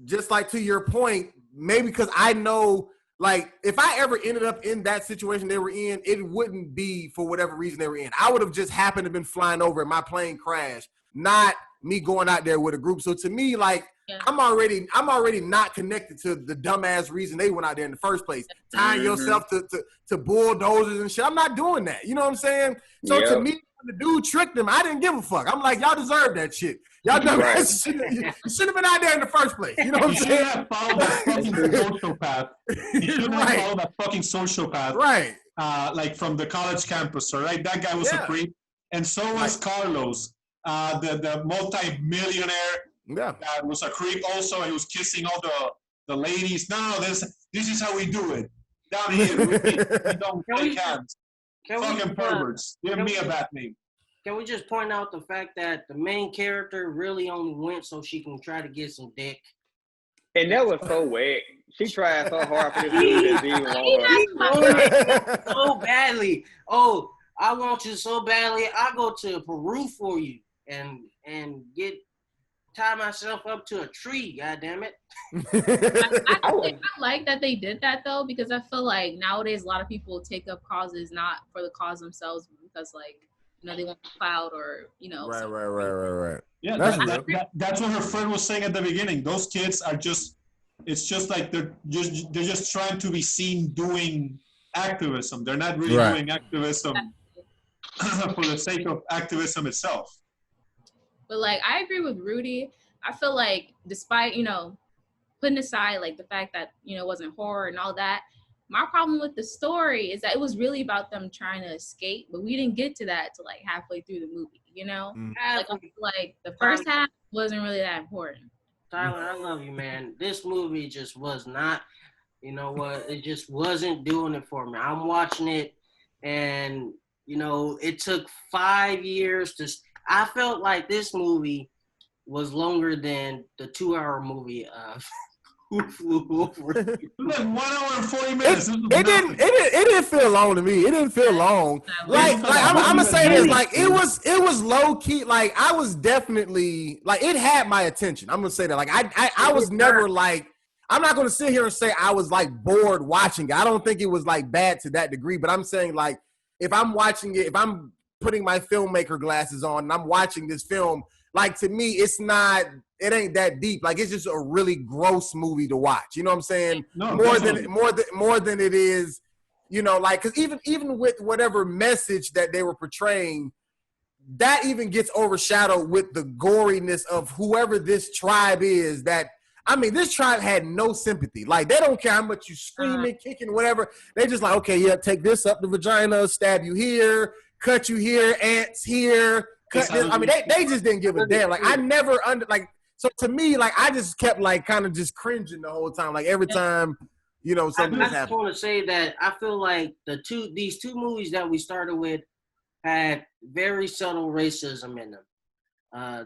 B: just like to your point, maybe because I know, like, if I ever ended up in that situation they were in, it wouldn't be for whatever reason they were in. I would have just happened to been flying over and my plane crashed, not me going out there with a group. So to me, like. Yeah. I'm already not connected to the dumbass reason they went out there in the first place. Tying yourself to bulldozers and shit. I'm not doing that. You know what I'm saying? So to me, the dude tricked them. I didn't give a fuck. I'm like, y'all deserve that shit. Y'all dumbass shit. You should have been out there in the first place. You know what I'm saying? You should have followed that fucking sociopath. You should have followed that fucking sociopath. Right.
C: Like from the college campus, all right? That guy was a creep. And so was Carlos, the multi-millionaire.
B: Yeah,
C: that was a creep. Also, he was kissing all the ladies. No, this is how we do it down here. We don't shake hands. Fucking perverts. Give me a bad name.
A: Can we just point out the fact that the main character really only went so she can try to get some dick?
D: And that was so wet. She tried so hard for this dude to even want her.
A: So badly. Oh, I want you so badly. I go to Peru for you and tie myself up to a tree, goddammit.
E: I like that they did that though, because I feel like nowadays a lot of people take up causes not for the cause themselves, but because like, you know, they want clout or, you know.
B: Right.
C: Yeah, that's what her friend was saying at the beginning. Those kids are it's just like they're just trying to be seen doing activism. They're not really doing activism for the sake of activism itself.
E: But like, I agree with Rudy. I feel like despite, you know, putting aside like the fact that, you know, it wasn't horror and all that, my problem with the story is that it was really about them trying to escape, but we didn't get to that till like halfway through the movie, you know? Like the first half wasn't really that important.
A: Tyler, I love you, man. This movie just was not, you know what, it just wasn't doing it for me. I'm watching it and, you know, it took 5 years I felt like this movie was longer than the 2-hour movie of who flew over.
C: It was like 1 hour and 40 minutes.
B: It didn't feel long to me. It didn't feel long. Like I'm gonna say this. Like it was low key. Like I was definitely like it had my attention. I'm gonna say that. Like I was never like. I'm not gonna sit here and say I was like bored watching it. I don't think it was like bad to that degree. But I'm saying like if I'm watching it, if I'm putting my filmmaker glasses on and I'm watching this film, like to me, it ain't that deep. Like it's just a really gross movie to watch. You know what I'm saying?
C: No,
B: more than it is, you know, like because even with whatever message that they were portraying, that even gets overshadowed with the goriness of whoever this tribe is. That I mean, this tribe had no sympathy. Like they don't care how much you screaming, kicking, whatever. They just like, okay, yeah, take this up the vagina, stab you here, cut you here, ants here. I mean, they just didn't give a damn. Like I never so to me, like I just kept like kind of just cringing the whole time. Like every time, you know, something
A: I
B: was
A: just
B: happening.
A: want to say that I feel like these two movies that we started with had very subtle racism in them.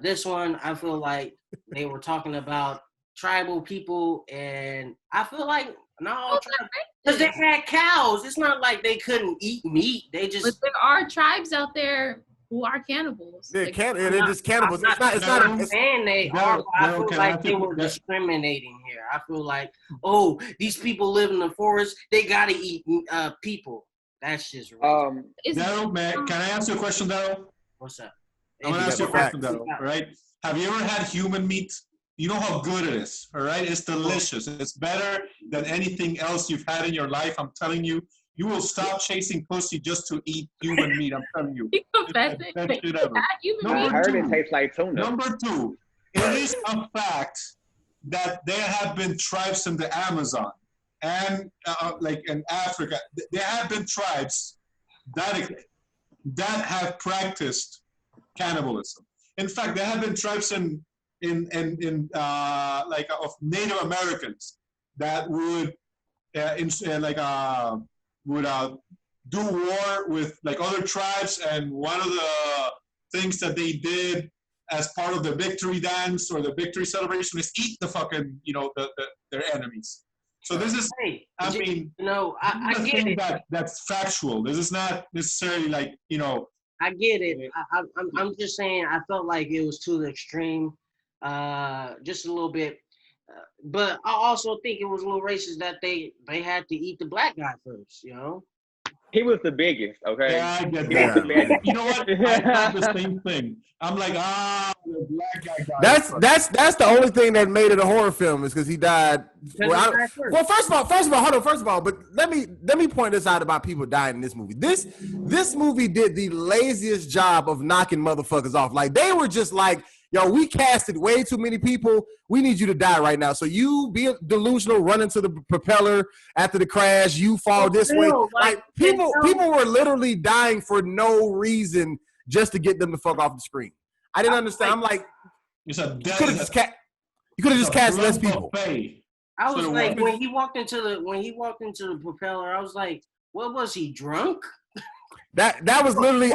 A: This one, I feel like they were talking about tribal people, and I feel like because they had cows. It's not like they couldn't eat meat. But
E: there are tribes out there who are cannibals.
B: They're just cannibals. It's not
A: saying they are. I feel like they were discriminating here. I feel like, oh, these people live in the forest. They gotta eat people. That's just
C: Daryl, man, can I ask you a question, Daryl?
A: What's up?
C: I'm gonna ask you a question, Daryl. All right? Have you ever had human meat? You know how good it is, all right? It's delicious. It's better than anything else you've had in your life. I'm telling you, you will stop chasing pussy just to eat human meat. I'm telling you.
E: I
D: heard it tastes like tuna.
C: Number two, it is a fact that there have been tribes in the Amazon and like in Africa. There have been tribes that have practiced cannibalism. In fact, there have been tribes in like of Native Americans that would do war with like other tribes, and one of the things that they did as part of the victory dance or the victory celebration is eat the fucking their enemies. So this is, I mean,
A: I get it.
C: That's factual. This is not necessarily like
A: I get it. I'm just saying I felt like it was to the extreme. Just a little bit, but I also think it was a little racist that they had to eat the black guy first.
D: He was the biggest, okay?
C: Yeah, I get that. You know what? I thought the same thing. I'm like, the black guy.
B: That's the only thing that made it a horror film is because he died. Well, first of all, hold on. First of all, but let me point this out about people dying in this movie. This movie did the laziest job of knocking motherfuckers off. Like they were just like, yo, we casted way too many people. We need you to die right now. So you be delusional, run into the propeller after the crash. You fall this way. Like people were literally dying for no reason just to get them the fuck off the screen. I didn't understand. I'm like, you could have just cast less people.
A: I was like, when he walked into the propeller, I was like, what was he, drunk?
B: That was literally.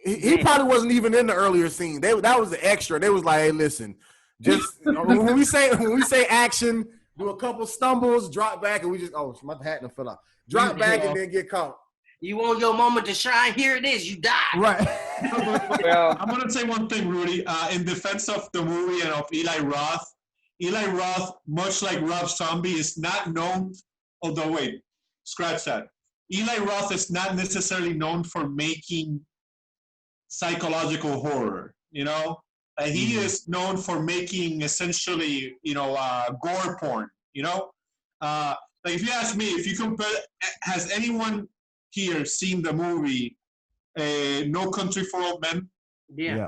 B: He probably wasn't even in the earlier scene. That was the extra. They was like, hey, listen, just when we say action, do a couple stumbles, drop back, and we just my hat done fell off. Drop back and then get caught.
A: You want your moment to shine? Here it is. You die.
B: Right.
C: Well, I'm gonna say one thing, Rudy. In defense of the movie and of Eli Roth, much like Rob Zombie, is not known. Although, wait, scratch that. Eli Roth is not necessarily known for making psychological horror, he is known for making essentially, gore porn, like if you ask me, if you compare, has anyone here seen the movie No Country for Old Men?
A: Yeah.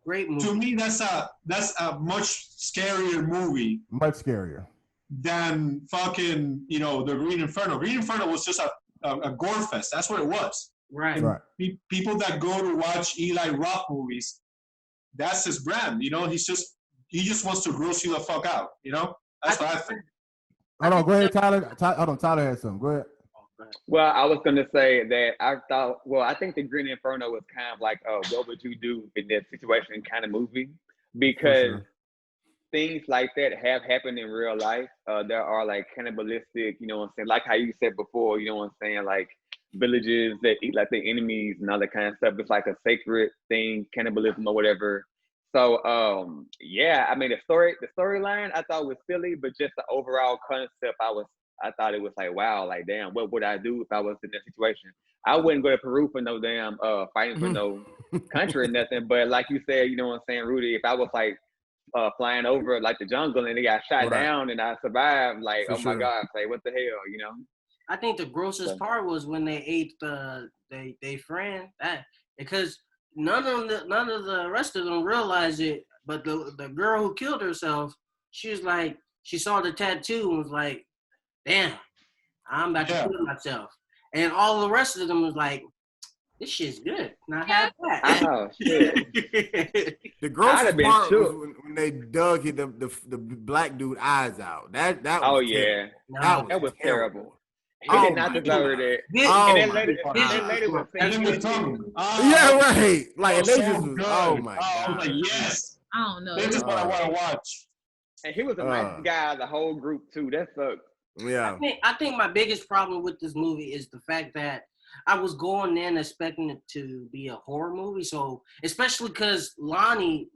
A: Great movie.
C: To me, that's a much scarier movie.
B: Much scarier
C: than fucking, the Green Inferno. Green Inferno was just a gore fest. That's what it was.
A: Right.
C: People that go to watch Eli Roth movies, that's his brand. He just wants to gross you the fuck out. That's what I think.
B: Hold on, go ahead, Tyler. Tyler has something. Go ahead.
D: Well, I was going to say that I think the Green Inferno was kind of like, what would you do in that situation kind of movie? Because things like that have happened in real life. There are like cannibalistic, you know what I'm saying? Like how you said before, you know what I'm saying? Like villages that eat like their enemies and all that kind of stuff. It's like a sacred thing, cannibalism or whatever. So yeah, I mean the storyline I thought was silly, but just the overall concept, I thought it was like, wow, like damn, what would I do if I was in that situation? I wouldn't go to Peru for no damn fighting for no country or nothing. But like you said, you know what I'm saying, Rudy, if I was like flying over like the jungle and they got shot down and I survived, like,
B: For
D: oh my
B: sure.
D: God, like what the hell, you know?
A: I think the grossest part was when they ate they friend, that because none of the rest of them realized it, but the girl who killed herself, she was like, she saw the tattoo and was like, damn, I'm about to kill myself. And all the rest of them was like, this shit's good. Not have that.
D: Oh shit.
B: The grossest part was when they dug the black dude eyes out. That was terrible. That was terrible.
D: He did not deserve it.
B: And
D: that lady was saying,
B: yeah, right. Like, and they just was, oh my God.
C: Like, yes.
E: I don't know.
C: This is what I want to watch.
D: And he was a nice guy, the whole group too. That sucked.
B: Yeah.
A: I think my biggest problem with this movie is the fact that I was going in expecting it to be a horror movie. So especially because Lonnie,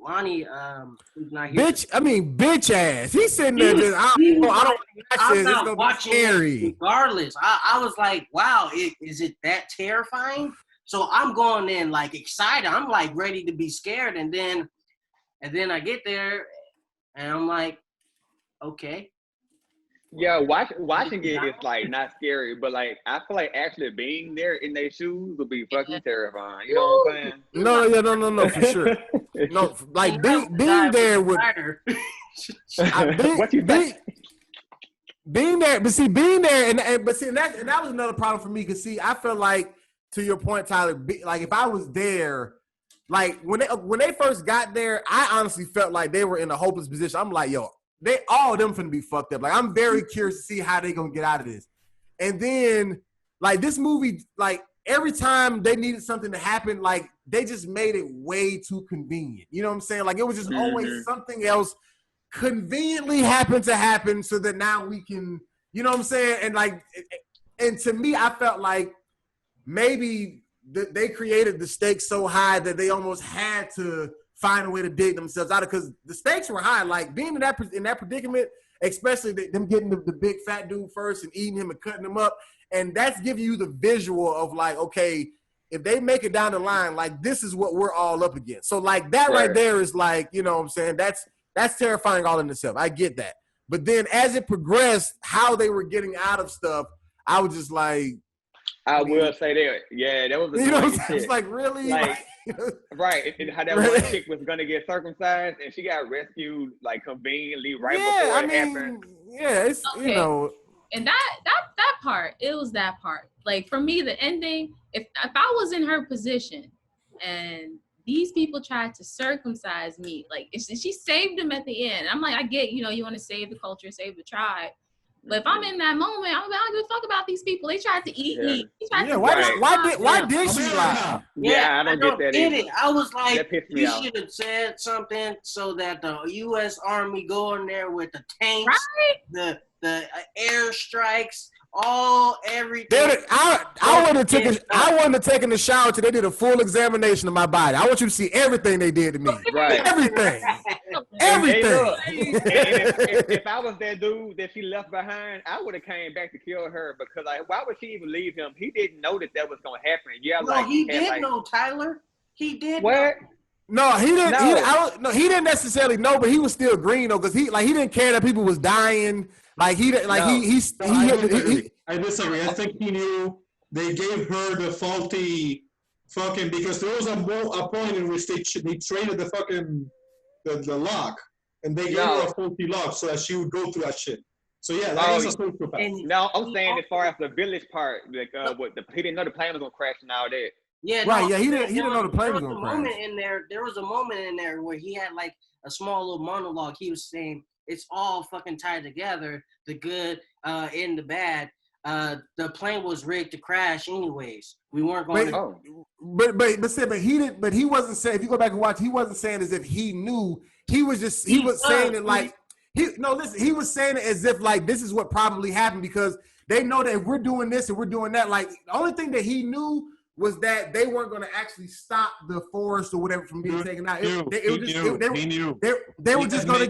A: who's not here.
B: Bitch ass. He's sitting there just, I'm not
A: watching it regardless. I was like, wow, is it that terrifying? So I'm going in like excited. I'm like ready to be scared. And then I get there and I'm like, okay.
D: Yeah, watching it is like not scary, but like I feel like actually being there in their shoes would be fucking terrifying. You know what I'm saying?
B: No, for sure. No, like being there with being there, but see, being there, and that was another problem for me. Cause see, I feel like, to your point, Tyler, like if I was there, like when they first got there, I honestly felt like they were in a hopeless position. I'm like, yo, all of them finna be fucked up. Like, I'm very curious to see how they gonna get out of this. And then, like, this movie, like, every time they needed something to happen, like, they just made it way too convenient. You know what I'm saying? Like, it was just always something else conveniently happened to happen so that now we can, you know what I'm saying? And, like, and to me, I felt like maybe they created the stakes so high that they almost had to find a way to dig themselves out of, because the stakes were high. Like, being in that predicament, especially them getting the big fat dude first and eating him and cutting him up, and that's giving you the visual of like, okay, if they make it down the line, like, this is what we're all up against. So like that right there is like, you know what I'm saying, that's terrifying all in itself. I get that. But then as it progressed, how they were getting out of stuff, I was just like,
D: I will say that, yeah, that was a,
B: you know what I'm saying? It's like, really?
D: Like, right, and how that one chick was gonna get circumcised and she got rescued like conveniently right before it happened.
B: Yeah, it's you know.
E: And that part, it was that part. Like, for me, the ending, if I was in her position and these people tried to circumcise me, like, she saved them at the end. I'm like, I get, you know, you want to save the culture, save the tribe. But if I'm in that moment, I don't give a fuck about these people. They tried to eat me.
B: Why did she lie?
D: Yeah, I don't get that either.
A: I was like, you should have said something so that the U.S. Army go in there with the tanks, the airstrikes, everything.
B: I wouldn't have taken a shower till they did a full examination of my body. I want you to see everything they did to me.
D: Right.
B: Everything.
D: If I was that dude that she left behind, I would have came back to kill her, because like, why would she even leave him? He didn't know that was gonna happen. Yeah,
A: no, he did know, Tyler. He did.
D: What?
B: No, he didn't. No. He didn't necessarily know, but he was still green though, because he didn't care that people was dying. Like, he I
C: disagree. I think he knew they gave her the faulty fucking, because there was a point in which they traded the fucking the lock, and they gave her a faulty lock so that she would go through that shit. So yeah, that is a sociopath.
D: No, I'm saying as far as the village part, like he didn't know the plane was gonna crash and all that.
A: Yeah,
B: right. He didn't know the plane was gonna crash.
A: There was a moment in there where he had like a small little monologue. He was saying, it's all fucking tied together, the good and the bad. The plane was rigged to crash anyways. We weren't going
B: But he didn't. But he wasn't saying. If you go back and watch, he wasn't saying as if he knew he was saying it like he was saying it as if like this is what probably happened because they know that if we're doing this and we're doing that, like the only thing that he knew was that they weren't going to actually stop the forest or whatever from being taken out. They were just going to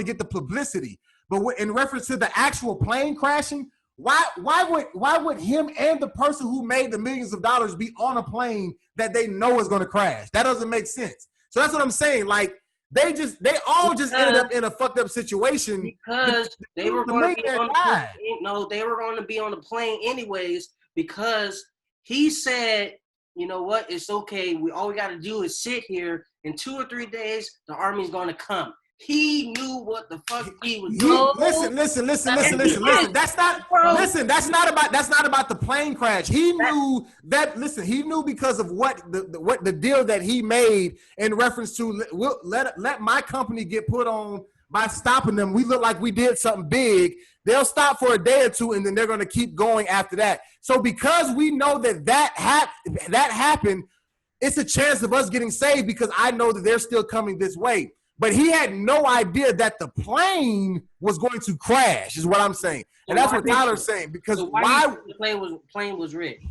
B: get the publicity. But in reference to the actual plane crashing, why would him and the person who made the millions of dollars be on a plane that they know is going to crash? That doesn't make sense. So that's what I'm saying. Like they all just ended up in a fucked up situation
A: because they were going to be on the plane. No, they were going to be on the plane anyways because he said, you know what? It's okay. All we got to do is sit here. In 2 or 3 days, the army's going to come. He knew what the fuck he was doing. Listen. That's not about the plane crash. He knew that. Listen, he knew because of what the deal that he made in reference to let my company get put on by stopping them. We look like we did something big. They'll stop for a day or two, and then they're going to keep going after that. So because we know that happened, it's a chance of us getting saved because I know that they're still coming this way. But he had no idea that the plane was going to crash, is what I'm saying. And that's what Tyler's saying. Because why the plane was rigged?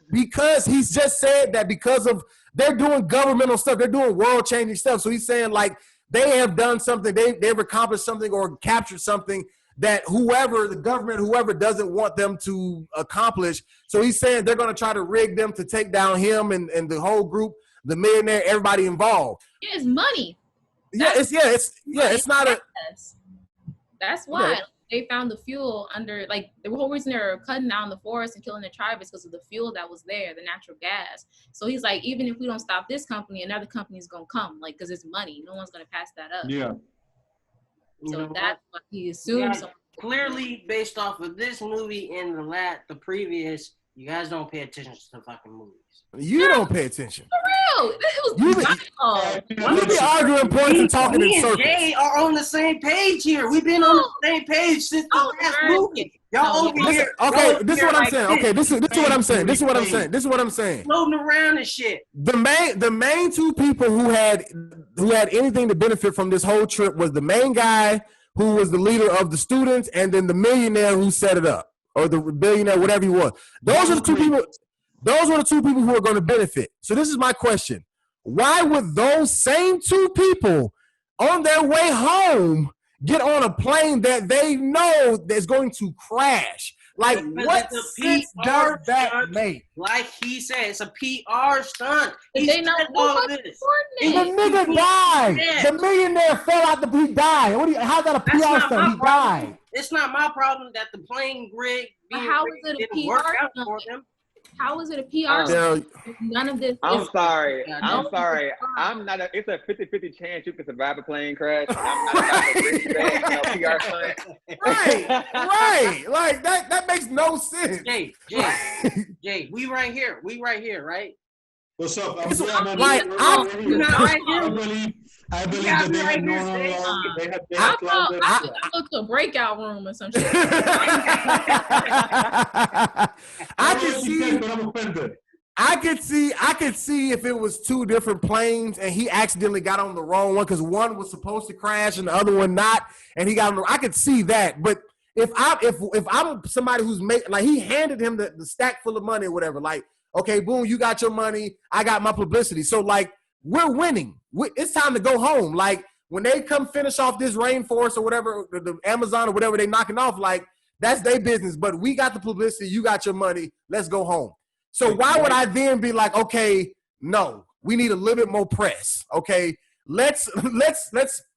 B: Because he's just said that because of they're doing governmental stuff, they're doing world-changing stuff. So he's saying like they have done something, they've accomplished something or captured something that the government doesn't want them to accomplish. So he's saying they're going to try to rig them to take down him and the whole group, the millionaire, everybody involved.
E: Yeah, it's money.
B: It's not a.
E: That's why they found the fuel under like the whole reason they're cutting down the forest and killing the tribe is because of the fuel that was there, the natural gas. So he's like, even if we don't stop this company, another company is gonna come, like because it's money. No one's gonna pass that up.
C: Yeah.
E: So that's what he assumes.
A: Clearly, based off of this movie and the previous, you guys don't pay attention to the fucking movies.
B: You don't pay attention.
E: For real.
B: You be arguing points and talking in circles.
A: Jay are on the same page here. We've been on the same page since the last movie. Y'all over here.
B: Okay, this is what I'm saying. Okay, this is what I'm saying. This is what I'm saying.
A: Floating around and shit.
B: The main two people who had anything to benefit from this whole trip was the main guy who was the leader of the students, and then the millionaire who set it up, or the billionaire, whatever he was. Those are the two people. Those were the two people who are going to benefit. So this is my question. Why would those same two people on their way home get on a plane that they know that's going to crash? Like, what sense does that make?
A: Like he said, it's a PR stunt.
E: They know all of this.
B: The nigga died. The millionaire fell out he died. How's that a PR stunt? He died.
A: It's not my problem that the plane rig didn't work out for them.
E: How is it a PR stunt? None of this.
D: I'm sorry. I'm not. It's a 50-50 chance you can survive a plane crash. I'm not about to risk that, PR stunt.
B: Right. Like that makes no sense.
A: Jay, we right here, right?
C: What's up?
A: I believe
C: that they had
E: I looked a breakout room or some shit.
B: I could see if it was two different planes and he accidentally got on the wrong one because one was supposed to crash and the other one not, and he got on I could see that. But if I'm somebody who's he handed him the stack full of money or whatever, like, okay, boom, you got your money, I got my publicity. So like we're winning. It's time to go home. Like when they come finish off this rainforest or whatever, the Amazon or whatever they knocking off, like that's their business. But we got the publicity, you got your money, let's go home. So why would I then be like, okay, no, we need a little bit more press. Okay, let's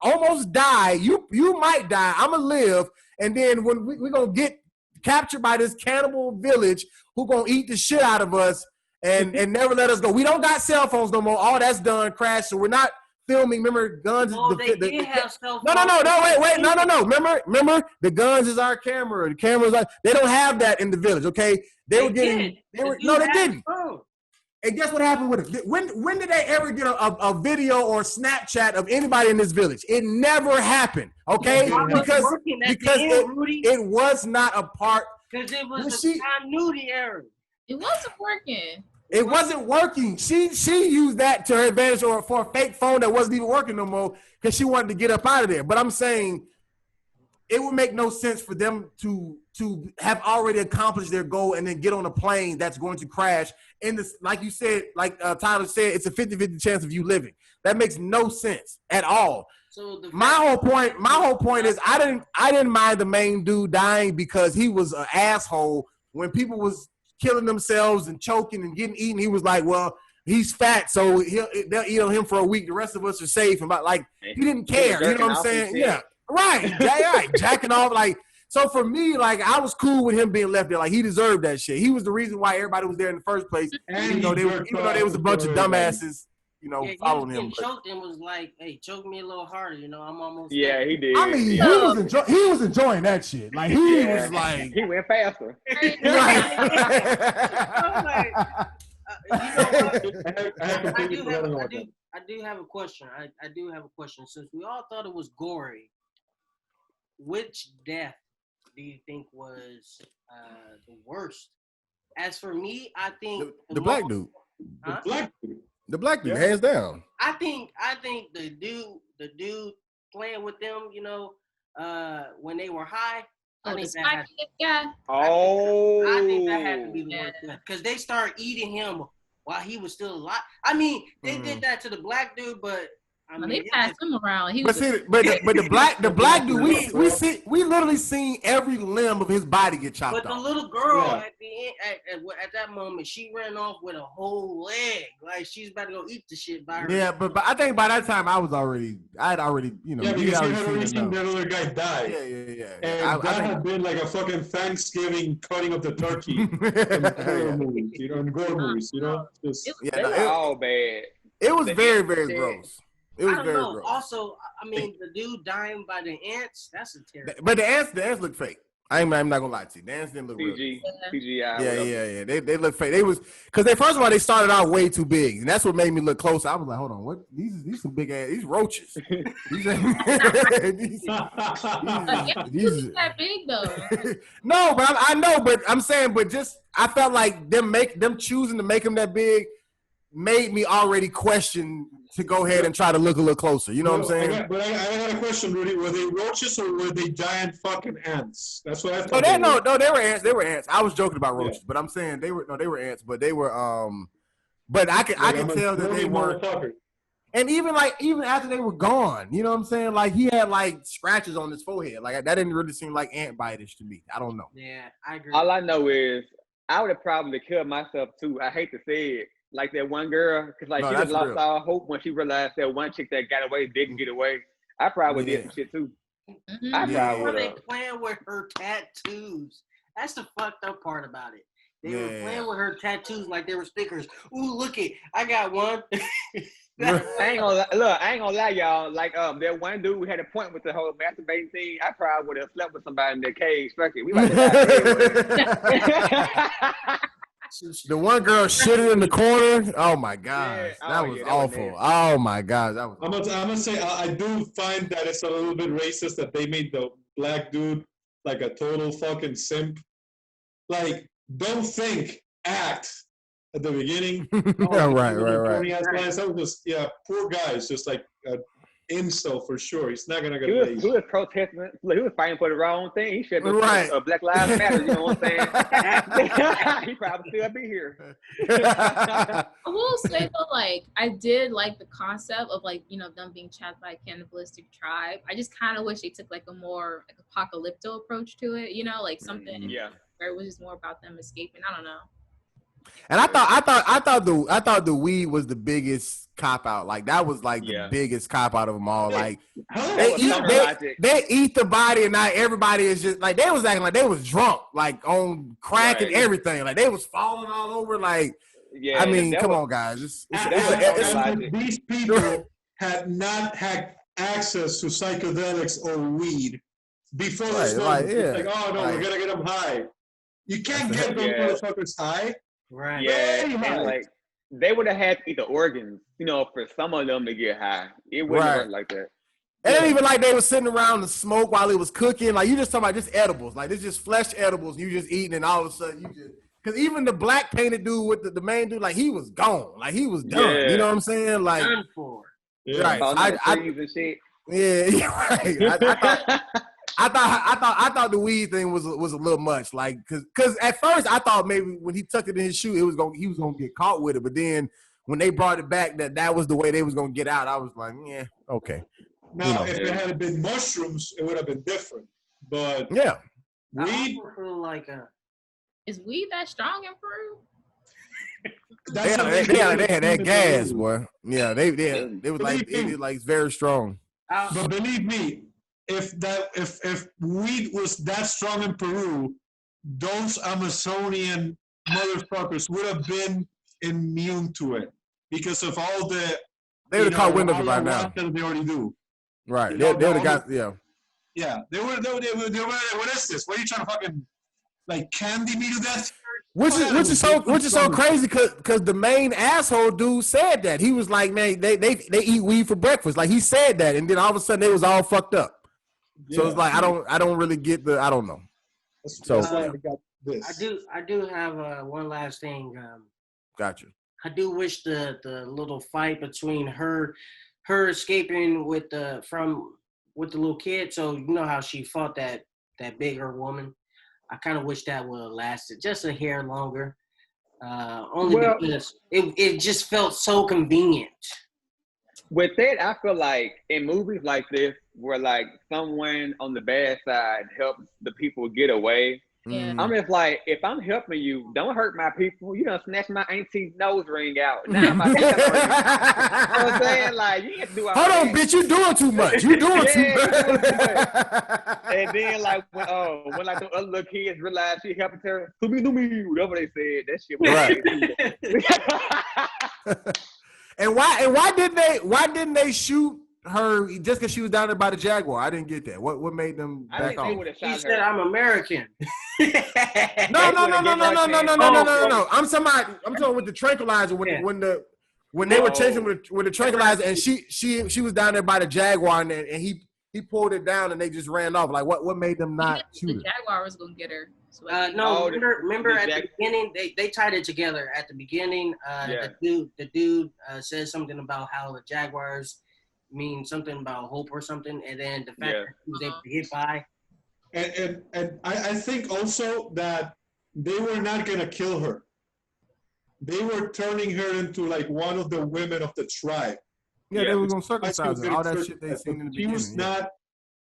B: almost die. You might die. I'ma live, and then when we're gonna get captured by this cannibal village who gonna eat the shit out of us and never let us go. We don't got cell phones no more. All that's done, crashed. So we're not filming. Remember, guns.
A: They did have cell phones.
B: No. Wait. No. Remember, the guns is our camera. The camera's like they don't have that in the village. Okay, they didn't. And guess what happened with it? When did they ever get a video or Snapchat of anybody in this village? It never happened. Okay, because it was not a part.
A: Because it was the continuity error.
E: It wasn't working.
B: It wasn't working. She used that to her advantage or for a fake phone that wasn't even working no more because she wanted to get up out of there. But I'm saying it would make no sense for them to have already accomplished their goal and then get on a plane that's going to crash. In this, like you said, like Tyler said, it's a 50-50 chance of you living. That makes no sense at all. So my whole point is I didn't mind the main dude dying because he was an asshole. When people was killing themselves and choking and getting eaten, he was like, well, he's fat, so they'll eat on him for a week. The rest of us are safe. And like, he didn't care. You know what I'm saying? Yeah, right. Jacking off. Like, so for me, like, I was cool with him being left there. Like, he deserved that shit. He was the reason why everybody was there in the first place. Even though they was a bunch of dumbasses, following him.
A: He choked and was like, hey, choke me a little harder. I'm almost.
D: Yeah,
A: there.
D: he did.
B: I mean, he was enjoying that shit. Like, he was like.
D: He went faster.
A: I do have a question. I do have a question. Since we all thought it was gory, which death do you think was the worst? As for me, I think
B: the black dude.
A: Huh?
B: The black dude, hands down.
A: I think the dude playing with them, when they were high. I think that had to be the worst because they started eating him while he was still alive. I mean, they did that to the black dude, but
E: they passed him around.
B: But the black dude, we literally seen every limb of his body get chopped off.
A: But the little girl at the end, at that moment, she ran off with a whole leg, like she's about to go eat the shit by herself.
B: Yeah, but I think by that time I had already,
C: Yeah, because you had already seen that other guy die.
B: Yeah.
C: And that had been like a fucking Thanksgiving cutting of the turkey in horror movies, in gore movies,
D: They were all bad.
B: It was very, very gross. It was very gross.
A: Also, I mean, the dude dying by the ants, that's a terrible.
B: But the ants look fake. I'm not gonna lie to you. The ants didn't look real.
D: CGI.
B: Yeah. They look fake. They was because first of all they started out way too big, and that's what made me look closer. I was like, hold on, what? These some big ass. These roaches. these
E: that big though.
B: No, but I know, but I'm saying, but just I felt like them choosing to make them that big made me already question to go ahead and try to look a little closer. You know what I'm saying?
C: I had a question, Rudy. Were they roaches or were they giant fucking ants? That's what I thought.
B: No, they were ants. They were ants. I was joking about roaches, but I'm saying they were ants, but they were but I could tell that they were. And even after they were gone, you know what I'm saying? Like he had like scratches on his forehead. Like that didn't really seem like ant bite-ish to me. I don't know.
A: Yeah, I agree.
D: All I know is I would have probably killed myself too. I hate to say it. Like that one girl, because she just lost all hope when she realized that one chick that got away didn't get away. I probably did some shit too.
E: Mm-hmm.
D: I probably would
A: have. They playing with her tattoos. That's the fucked up part about it. They were playing with her tattoos like they were stickers. Ooh, look it, I got one.
D: I ain't gonna lie, y'all. Like that one dude had a point with the whole masturbating thing. I probably would have slept with somebody in their cage. Fuck it, we about to die.
B: The one girl shitted in the corner. Oh my god, that was awful. Oh my god, that was.
C: I'm gonna say I do find that it's a little bit racist that they made the black dude like a total fucking simp. Like, don't think, act at the beginning.
B: Right.
C: That was just poor guy. It's just like incel for sure. He's not gonna get laid.
D: He was protesting. He was fighting for the wrong thing. He should have been Black Lives Matter. You know what I'm saying? He probably still be here.
E: I will say though, like I did like the concept of them being trapped by a cannibalistic tribe. I just kind of wish they took like a more apocalyptic approach to it. Like something where it was just more about them escaping. I don't know.
B: And I thought the weed was the biggest cop out. Like that was like the biggest cop out of them all. Like they eat the body, and now everybody is just like they was acting like they was drunk, like on crack and everything. Like they was falling all over. Like I mean, come on, guys.
C: These people had not had access to psychedelics or weed before this moment. It's like, oh no, we're gonna get them high. You can't get those motherfuckers high.
A: Right.
D: Yeah, and like they would have had to eat the organs, for some of them to get high. It wouldn't work like that.
B: It ain't even like they were sitting around the smoke while it was cooking. Like you just talking about just edibles. Like it's just flesh edibles. You just eating, and all of a sudden Because even the black painted dude with the main dude, like he was gone, like he was done.
D: Yeah.
B: You know what I'm saying? Like,
A: Done for.
C: Yeah.
B: right.
D: Falling in the trees and shit.
B: Yeah, right. I thought the weed thing was a little much, like, cause at first I thought maybe when he tucked it in his shoe, he was gonna get caught with it, but then when they brought it back that was the way they was gonna get out, I was like, yeah, okay.
C: Now, if it had been mushrooms, it would have been different. But
B: Yeah,
C: weed,
A: I feel like
E: Is weed that strong in Peru?
B: they had that gas, boy. Yeah, they was like it like very strong.
C: But believe me, if weed was that strong in Peru, those Amazonian motherfuckers would have been immune to it because of all the
B: They would have caught wind of it by
C: ayahuasca
B: now.
C: that they already do.
B: Right.
C: You
B: They
C: know,
B: would have got
C: Yeah, they were. What is this? What are you trying to fucking like candy me to death?
B: Which is so crazy because the main asshole dude said that. He was like, man, they eat weed for breakfast. Like he said that, and then all of a sudden they was all fucked up. So it's like I don't really get I don't know.
C: That's why I got this.
A: I do have one last thing.
B: Gotcha.
A: I do wish the little fight between her escaping with the little kid. So you know how she fought that bigger woman. I kind of wish that would have lasted just a hair longer. Because it just felt so convenient.
D: With that, I feel like in movies like this, where like someone on the bad side helps the people get away.
E: Yeah.
D: I'm just like, if I'm helping you, don't hurt my people. You done snatched my auntie's nose ring out. Now my family. You know what I'm saying? Like, you have to do all
B: Hold
D: that.
B: on, bitch, you doing too much. You doing too much.
D: And then like when like the other little kids realized she helping her, do me, whatever they said, that shit was
B: Right. And why didn't they shoot her just because she was down there by the Jaguar? I didn't get that. What made them back off?
A: He said, "I'm American."
B: No. I'm talking with the tranquilizer when they were chasing with the tranquilizer, and she was down there by the Jaguar, and he pulled it down, and they just ran off. Like what made them not shoot
E: The
B: her?
E: Jaguar was gonna get her. So
A: Remember at the beginning they tied it together. At the beginning, the dude says something about how the Jaguars mean something about hope or something, and then the fact that he was able to get by.
C: And I think also that they were not gonna kill her. They were turning her into like one of the women of the tribe.
B: Yeah, they were gonna circumcise her. All that shit they seen in the beginning.
C: She was not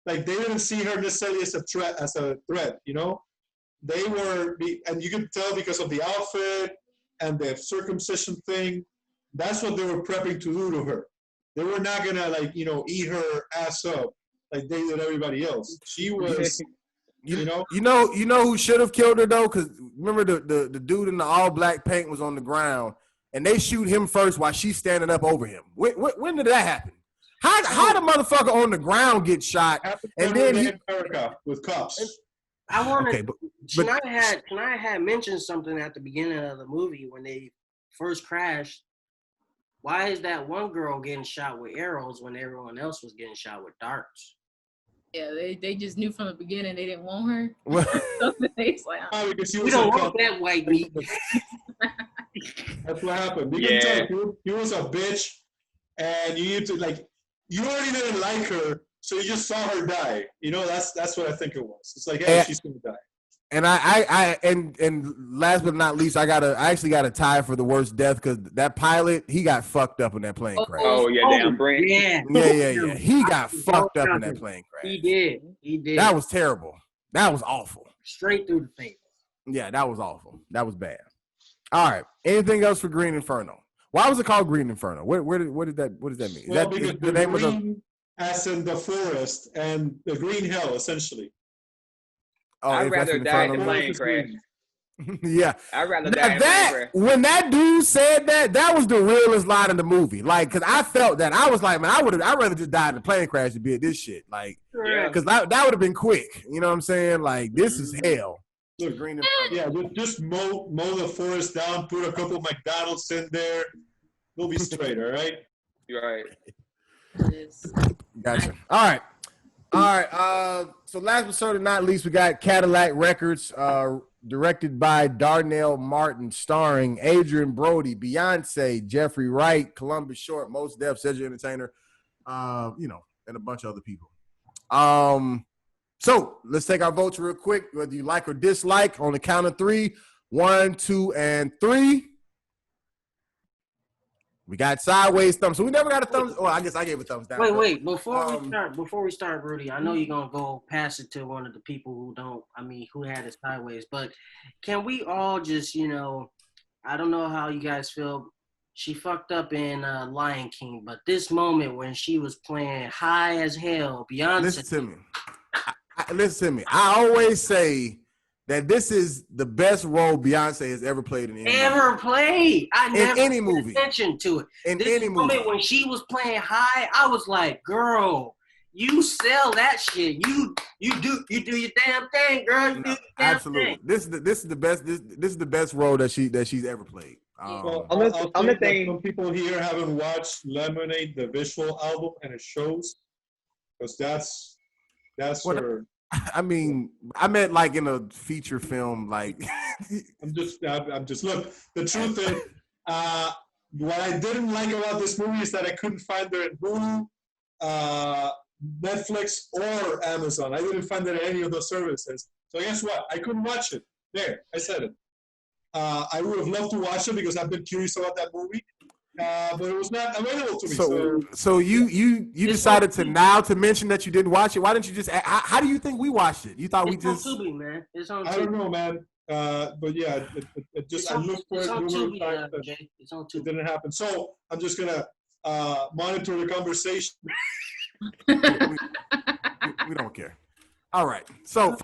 C: like they didn't see her necessarily as a threat, you know. They were, and you can tell because of the outfit and the circumcision thing. That's what they were prepping to do to her. They were not gonna eat her ass up like they did everybody else. She was, you know who should have killed her though? Because remember the dude in the all black paint was on the ground, and they shoot him first while she's standing up over him. When did that happen? How the motherfucker on the ground get shot, and then he America with cops.
A: I wanted.
B: Okay, but
A: Shania had mentioned something at the beginning of the movie when they first crashed. Why is that one girl getting shot with arrows when everyone else was getting shot with darts?
E: Yeah, they just knew from the beginning they didn't want her.
C: Because
A: we don't want that white meat.
C: That's what happened. You can tell he was a bitch, and you need to you already didn't like her, so you just saw her die. You know, that's what I think it was. It's like, hey, she's gonna die.
B: And and last but not least, I actually got a tie for the worst death because that pilot, he got fucked up in that plane crash.
D: Oh yeah, damn brain.
B: Yeah. He got fucked up in that plane crash.
A: He did.
B: That was terrible. That was awful.
A: Straight through the face.
B: Yeah, that was awful. That was bad. All right. Anything else for Green Inferno? Why was it called Green Inferno? What does that mean?
C: Well, because the name green as in the forest and the green hell, essentially.
B: Oh,
D: I'd rather die in a plane crash.
B: Yeah.
D: I'd rather die in a plane crash.
B: When that dude said that was the realest line in the movie. Like, cause I felt that. I was like, man, I'd rather just die in a plane crash than be at this shit. Like, cause that would have been quick. You know what I'm saying? Like, this is hell.
C: Look, Green Inferno. Yeah, just mow the forest down, put a couple of McDonald's in there. We'll be straight, all right?
D: You're right.
B: Gotcha. All right. So last but certainly not least, we got Cadillac Records directed by Darnell Martin, starring Adrian Brody, Beyoncé, Jeffrey Wright, Columbus Short, Mos Def, Cedric Entertainer, and a bunch of other people. So let's take our votes real quick, whether you like or dislike, on the count of 3. 1, 2, and 3. We got sideways thumbs. So we never got a thumbs. Oh, I guess I gave a thumbs down.
A: Wait. Before we start, Rudy, I know you're gonna go pass it to one of the people who had it sideways. But can we all just, I don't know how you guys feel. She fucked up in Lion King, but this moment when she was playing high as hell, Beyonce.
B: Listen to me. I always say that this is the best role Beyonce has ever played in any movie.
A: I never
B: any movie.
A: Attention to it.
B: In
A: this
B: any movie.
A: When she was playing high, I was like, girl, you sell that shit. You do your damn thing, girl. You do your damn
B: absolutely.
A: thing.
B: This is the best. This is the best role that she's ever played.
C: Well, I'm the thing. Some people here haven't watched Lemonade, the visual album, and it shows, because that's her.
B: I mean, I meant like in a feature film, like.
C: I'm just look. The truth is, what I didn't like about this movie is that I couldn't find her in Hulu, Netflix, or Amazon. I didn't find it in any of those services. So guess what? I couldn't watch it. There, I said it. I would have loved to watch it because I've been curious about that movie, but it was not available to me.
B: So you decided to mention that you didn't watch it. Why didn't you just? How do you think we watched it? You thought we just?
A: On Tubi, man. It's on Tubi.
C: I don't know, man. But yeah, it just I looked for it numerous times.
A: It's on Tubi.
C: It didn't happen. So I'm just gonna monitor the conversation.
B: we don't care. All right. So.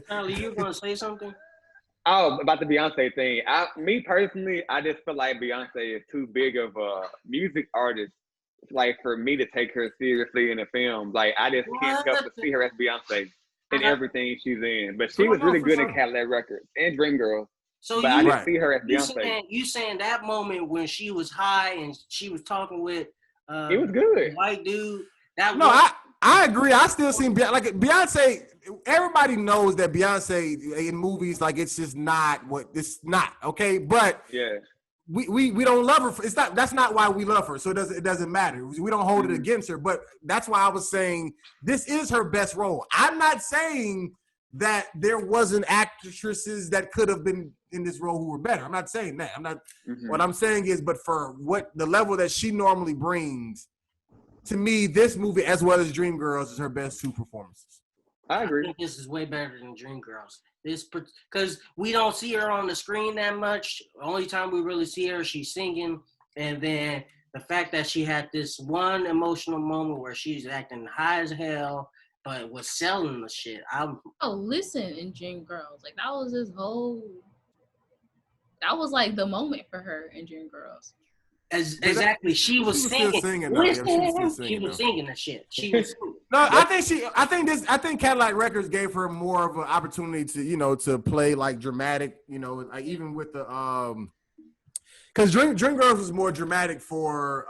A: Charlie, you gonna say something?
D: Oh, about the Beyonce thing. Me personally, I just feel like Beyonce is too big of a music artist, like for me to take her seriously in a film. Like I just can't help but see her as Beyonce in everything she's in. But she was really good in Cadillac Records and Dreamgirls.
A: So
D: I just see her as Beyonce.
A: You saying that moment when she was high and she was talking with
D: it was good.
A: White dude.
B: I agree. I still see Beyonce. Everybody knows that Beyonce in movies, like it's just not what it's not. Okay, but
D: yeah,
B: we don't love her. That's not why we love her. So it doesn't matter. We don't hold it against her. But that's why I was saying this is her best role. I'm not saying that there wasn't actresses that could have been in this role who were better. I'm not saying that. I'm not. What I'm saying is, but for what the level that she normally brings. To me, this movie, as well as Dreamgirls, is her best 2 performances.
D: I agree.
A: I think this is way better than Dreamgirls. Because we don't see her on the screen that much. The only time we really see her, she's singing. And then the fact that she had this one emotional moment where she's acting high as hell, but was selling the shit.
E: Listen, in Dreamgirls, like that was like the moment for her in Dreamgirls.
A: Exactly. She was singing.
B: Still singing though.
A: She was singing the shit. She was singing.
B: No, I think Cadillac Records gave her more of an opportunity to, to play like dramatic, like even with the because Dreamgirls was more dramatic for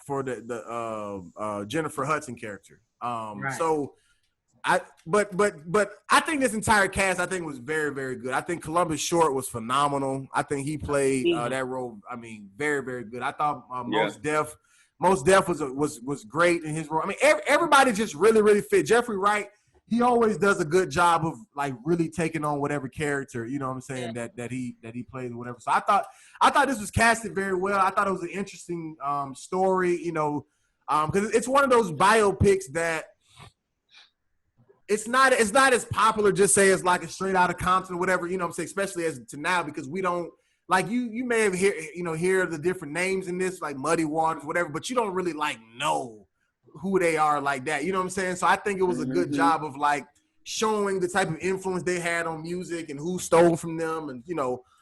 B: the Jennifer Hudson character.
A: Right.
B: So but I think this entire cast was very, very good. I think Columbus Short was phenomenal. I think he played that role. I mean, very, very good. I thought Mos Def was great in his role. I mean, everybody just really, really fit. Jeffrey Wright, he always does a good job of like really taking on whatever character, you know what I'm saying, that he plays or whatever. So I thought this was casted very well. I thought it was an interesting story, because it's one of those biopics that it's not as popular, just say it's like a Straight Outta Compton or whatever, you know what I'm saying, especially as to now, because we don't like you may have hear the different names in this, like Muddy Waters, whatever, but you don't really like know who they are like that. You know what I'm saying? So I think it was a good job of like showing the type of influence they had on music and who stole from them and,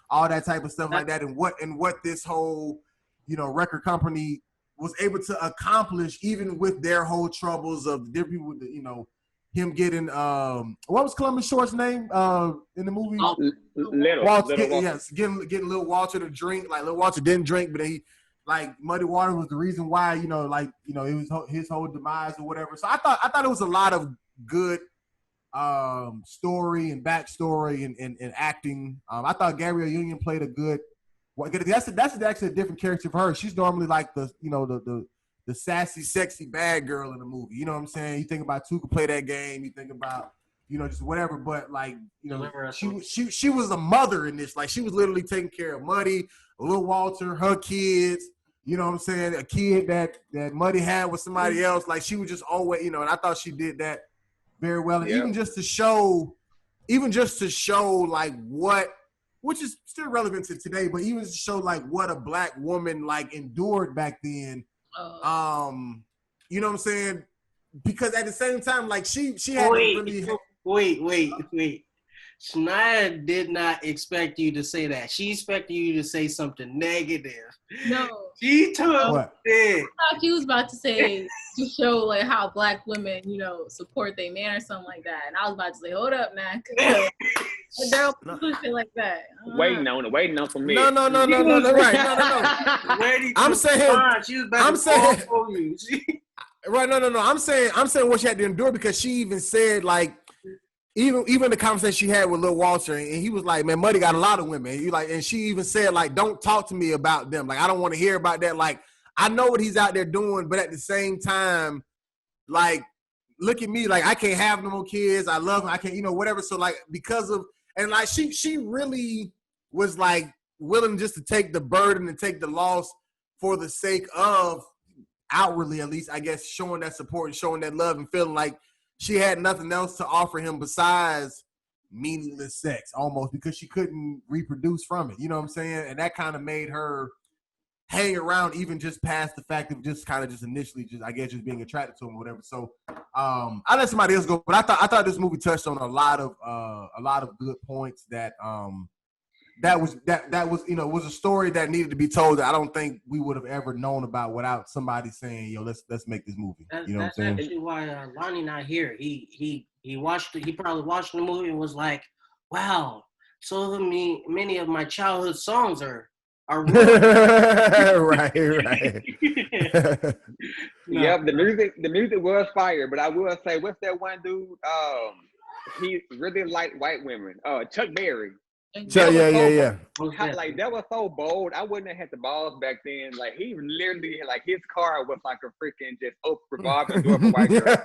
B: all that type of stuff like that, and what this whole, record company was able to accomplish even with their whole troubles of different people, him getting what was Columbus Short's name in the movie?
D: Little
B: Walter.
D: Walter.
B: Yes, getting Little Walter to drink. Like Little Walter didn't drink, but he like Muddy Water was the reason why it was his whole demise or whatever. So I thought it was a lot of good story and backstory and acting. I thought Gabrielle Union played a good. Well, that's actually a different character for her. She's normally like the sassy, sexy bad girl in the movie. You know what I'm saying? You think about who could play that game. You think about just whatever. But like she was a mother in this. Like she was literally taking care of Muddy, Lil Walter, her kids. You know what I'm saying? A kid that Muddy had with somebody else. Like she was just always, and I thought she did that very well. And even just to show like what, which is still relevant to today, but even to show like what a black woman like endured back then. You know what I'm saying? Because at the same time, like she had
A: wait. Shania did not expect you to say that. She expected you to say something negative.
E: No.
A: She took it.
E: I thought you was about to say to show like how black women, support their man or something like that. And I was about to say, hold up, man. They'll do shit like that.
D: Waiting on for me.
B: No. Right. I'm saying. Right. No. I'm saying what she had to endure because she even said like, even the conversation she had with Lil Walter, and he was like, man, Muddy got a lot of women. And she even said, like, don't talk to me about them. Like, I don't want to hear about that. Like, I know what he's out there doing, but at the same time, like, look at me. Like, I can't have no more kids. I love him. I can't, whatever. So, like, because of, and like, she really was like willing just to take the burden and take the loss for the sake of outwardly, at least, I guess, showing that support and showing that love and feeling like she had nothing else to offer him besides meaningless sex, almost, because she couldn't reproduce from it. You know what I'm saying? And that kind of made her hang around even just past the fact of just kind of just initially just, I guess, just being attracted to him or whatever. So I let somebody else go, but I thought this movie touched on a lot of good points that was was a story that needed to be told that I don't think we would have ever known about without somebody saying, yo, let's make this movie. You know what I'm saying?
A: That's actually why Lonnie not here. He probably watched the movie and was like, wow, so many of my childhood songs are
B: right.
D: Yeah, the music was fire, but I will say, what's that one dude? He really liked white women. Chuck Berry.
B: Yeah.
D: Like that was so bold. I wouldn't have had the balls back then. Like he literally, like his car was like a freaking just open revolving door for white girl.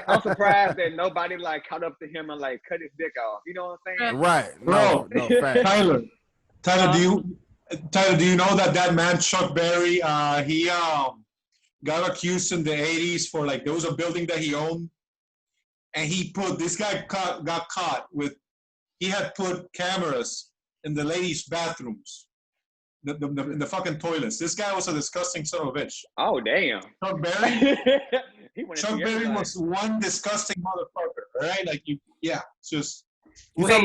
D: I'm surprised that nobody like caught up to him and like cut his dick off. You know what I'm saying?
B: Right,
C: bro.
B: No, fact.
C: Tyler, do you know that man Chuck Berry? He got accused in the '80s for like there was a building that he owned, and this guy got caught with. He had put cameras in the ladies' bathrooms, in the fucking toilets. This guy was a disgusting son of a bitch.
D: Oh, damn.
C: Chuck Berry? Chuck Berry was one disgusting motherfucker, right? Like, just...
A: Why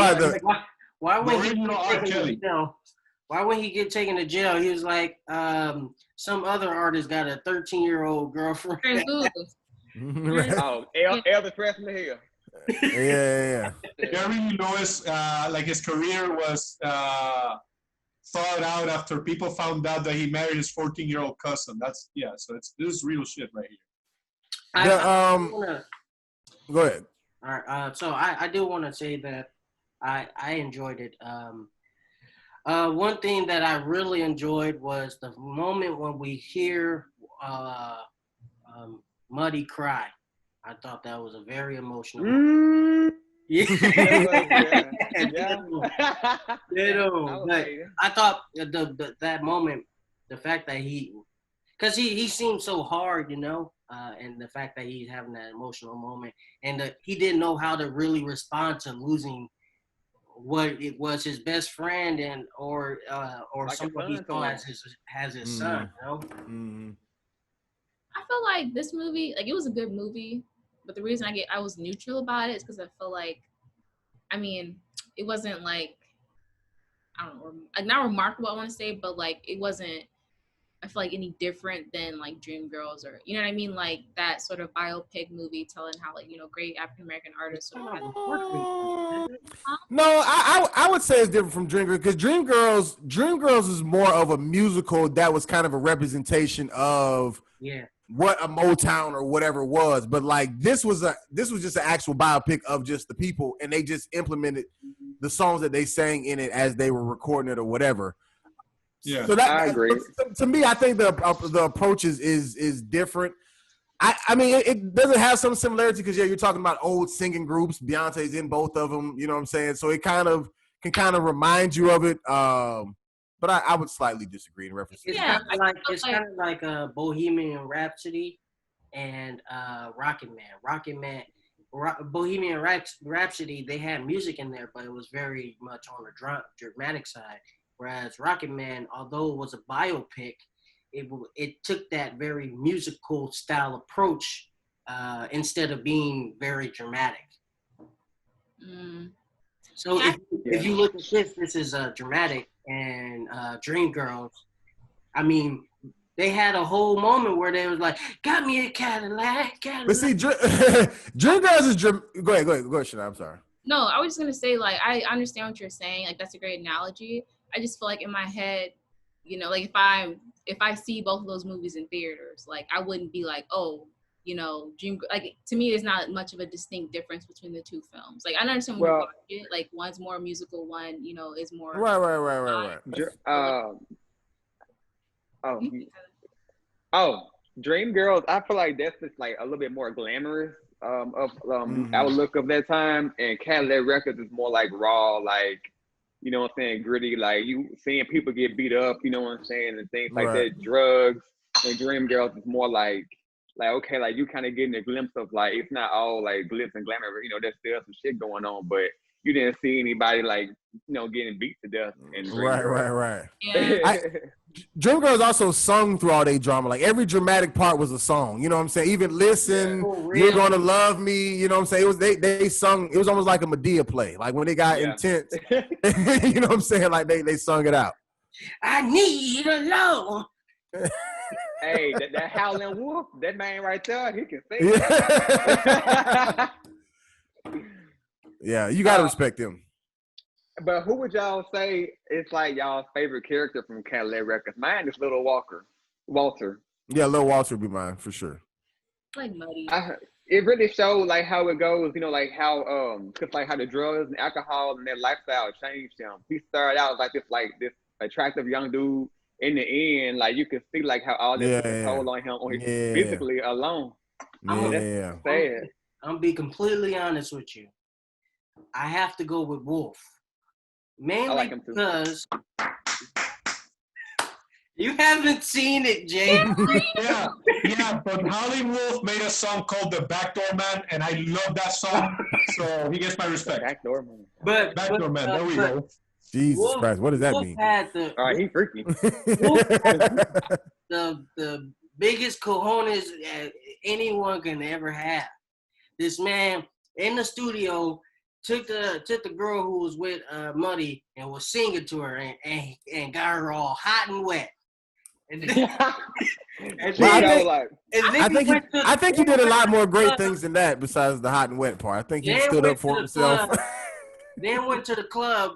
A: when he get taken to jail, he was like, some other artist got a 13-year-old girlfriend.
D: Oh, Elvis Presley here.
B: Yeah.
C: Jerry Lewis, like his career was thought out after people found out that he married his 14-year-old cousin. So this is real shit right here.
B: Go ahead.
A: All right. So I do want to say that I enjoyed it. One thing that I really enjoyed was the moment when we hear Muddy cry. I thought that was a very emotional moment. Yeah. But I thought that moment, the fact that because he seemed so hard, and the fact that he's having that emotional moment, and he didn't know how to really respond to losing what it was his best friend or like someone he saw as his son,
B: Mm-hmm.
E: I feel like this movie, like it was a good movie, but the reason I was neutral about it is because I feel like, it wasn't like, I don't know, like not remarkable I want to say, but like it wasn't, I feel like any different than like Dreamgirls or, you know what I mean? Like that sort of biopic movie telling how like, great African-American artists sort of had
B: No, I would say it's different from Dreamgirls because Dreamgirls is more of a musical that was kind of a representation of what a Motown or whatever was, but like this was just an actual biopic of just the people, and they just implemented the songs that they sang in it as they were recording it or whatever.
C: Yeah,
B: so
D: I agree.
B: To me, I think the approach is different. I mean, it doesn't have some similarity because you're talking about old singing groups. Beyonce's in both of them. You know what I'm saying? So it can kind of remind you of it. But I would slightly disagree in reference to
A: It's
B: it.
A: kind of like a Bohemian Rhapsody and Rocket Man. Bohemian Rhapsody, they had music in there, but it was very much on the dramatic side. Whereas Rocket Man, although it was a biopic, it took that very musical style approach instead of being very dramatic. So if you look at this is dramatic, and Dreamgirls, I mean, they had a whole moment where they was like, "Got me a Cadillac."
B: But see, Dreamgirls is Go ahead, Shana. I'm sorry.
E: No, I was just gonna say, like, I understand what you're saying. Like, that's a great analogy. I just feel like in my head, you know, like if I see both of those movies in theaters, like I wouldn't be like, oh, you know, like to me, there's not much of a distinct difference between the two films. Like I understand when you watch it, like one's more musical, one, you know, is more
B: right.
D: Dreamgirls, I feel like that's just like a little bit more glamorous outlook of that time, and Cadillac Records is more like raw, like, you know what I'm saying, gritty, like you seeing people get beat up, you know what I'm saying, and things like that, drugs. And Dreamgirls is more like okay, like you kind of getting a glimpse of like it's not all like glitz and glamour, you know, there's still some shit going on, but you didn't see anybody like, you know, getting beat to death.
B: Right.
E: Yeah.
B: Dreamgirls also sung through all their drama. Like every dramatic part was a song. You know what I'm saying? Even Listen, You're Gonna Love Me. You know what I'm saying? It was they sung. It was almost like a Medea play. Like when they got intense. You know what I'm saying? Like they sung it out.
A: I need a loan.
D: Hey, that howling wolf, that man right there, he can sing.
B: Yeah, you gotta respect him.
D: But who would y'all say is like y'all's favorite character from Cadillac Records? Mine is Little Walter.
B: Yeah, Lil Walter would be mine for sure.
E: Like Muddy.
D: It really showed like how it goes, you know, like how cause like how the drugs and alcohol and their lifestyle changed him. He started out like this attractive young dude. In the end, like you can see like how all this took a toll on him physically alone.
B: Yeah.
D: Sad.
A: I'm gonna be completely honest with you. I have to go with Wolf. Mainly
D: like him too.
A: Because you haven't seen it, Jay.
C: yeah, but Howlin' Wolf made a song called The Backdoor Man, and I love that song, so he gets my respect.
D: Backdoor Man.
C: Backdoor Man, there we go.
B: Jesus Wolf, Christ, what does that mean?
D: All right, he's freaky.
A: the biggest cojones anyone can ever have. This man in the studio took the girl who was with Muddy and was singing to her and got her all hot and wet. And then,
B: I think he did a lot more great things than that besides the hot and wet part. I think he stood up for himself.
A: Then went to the club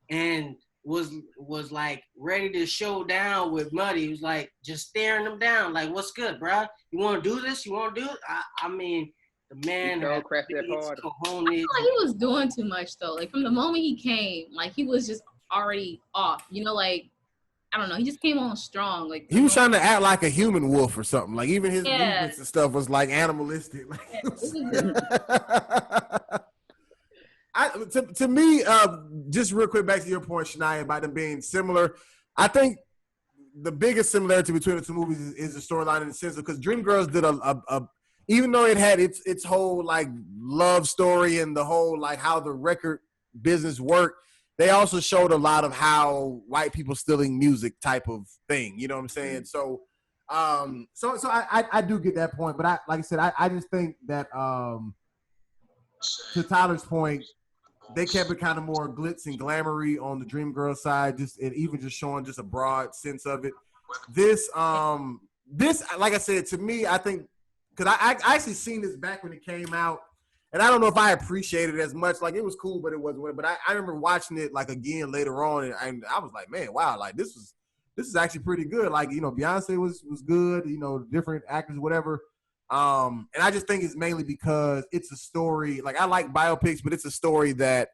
A: and was like ready to show down with Muddy. He was like just staring him down, like, "What's good, bro? You want to do this? You want to do it?" I mean, the man had cojones.
E: I feel like he was doing too much though. Like from the moment he came, like he was just already off. You know, like I don't know. He just came on strong. Like
B: he was trying to act like a human wolf or something. Like even his movements and stuff was like animalistic. To me, just real quick back to your point, Shania, about them being similar. I think the biggest similarity between the two movies is the storyline in the sense of because Dreamgirls did a even though it had its whole like love story and the whole like how the record business worked, they also showed a lot of how white people stealing music type of thing. You know what I'm saying? So, I do get that point, but like I said, I just think that to Tyler's point, they kept it kind of more glitz and glamoury on the Dreamgirls side, and even just showing just a broad sense of it. This, like I said, to me, I think because I actually seen this back when it came out, and I don't know if I appreciated it as much. Like it was cool, but it wasn't. But I remember watching it like again later on, and I was like, man, wow, like this this is actually pretty good. Like, you know, Beyonce was good, you know, different actors, whatever. And I just think it's mainly because it's a story. Like, I like biopics, but it's a story that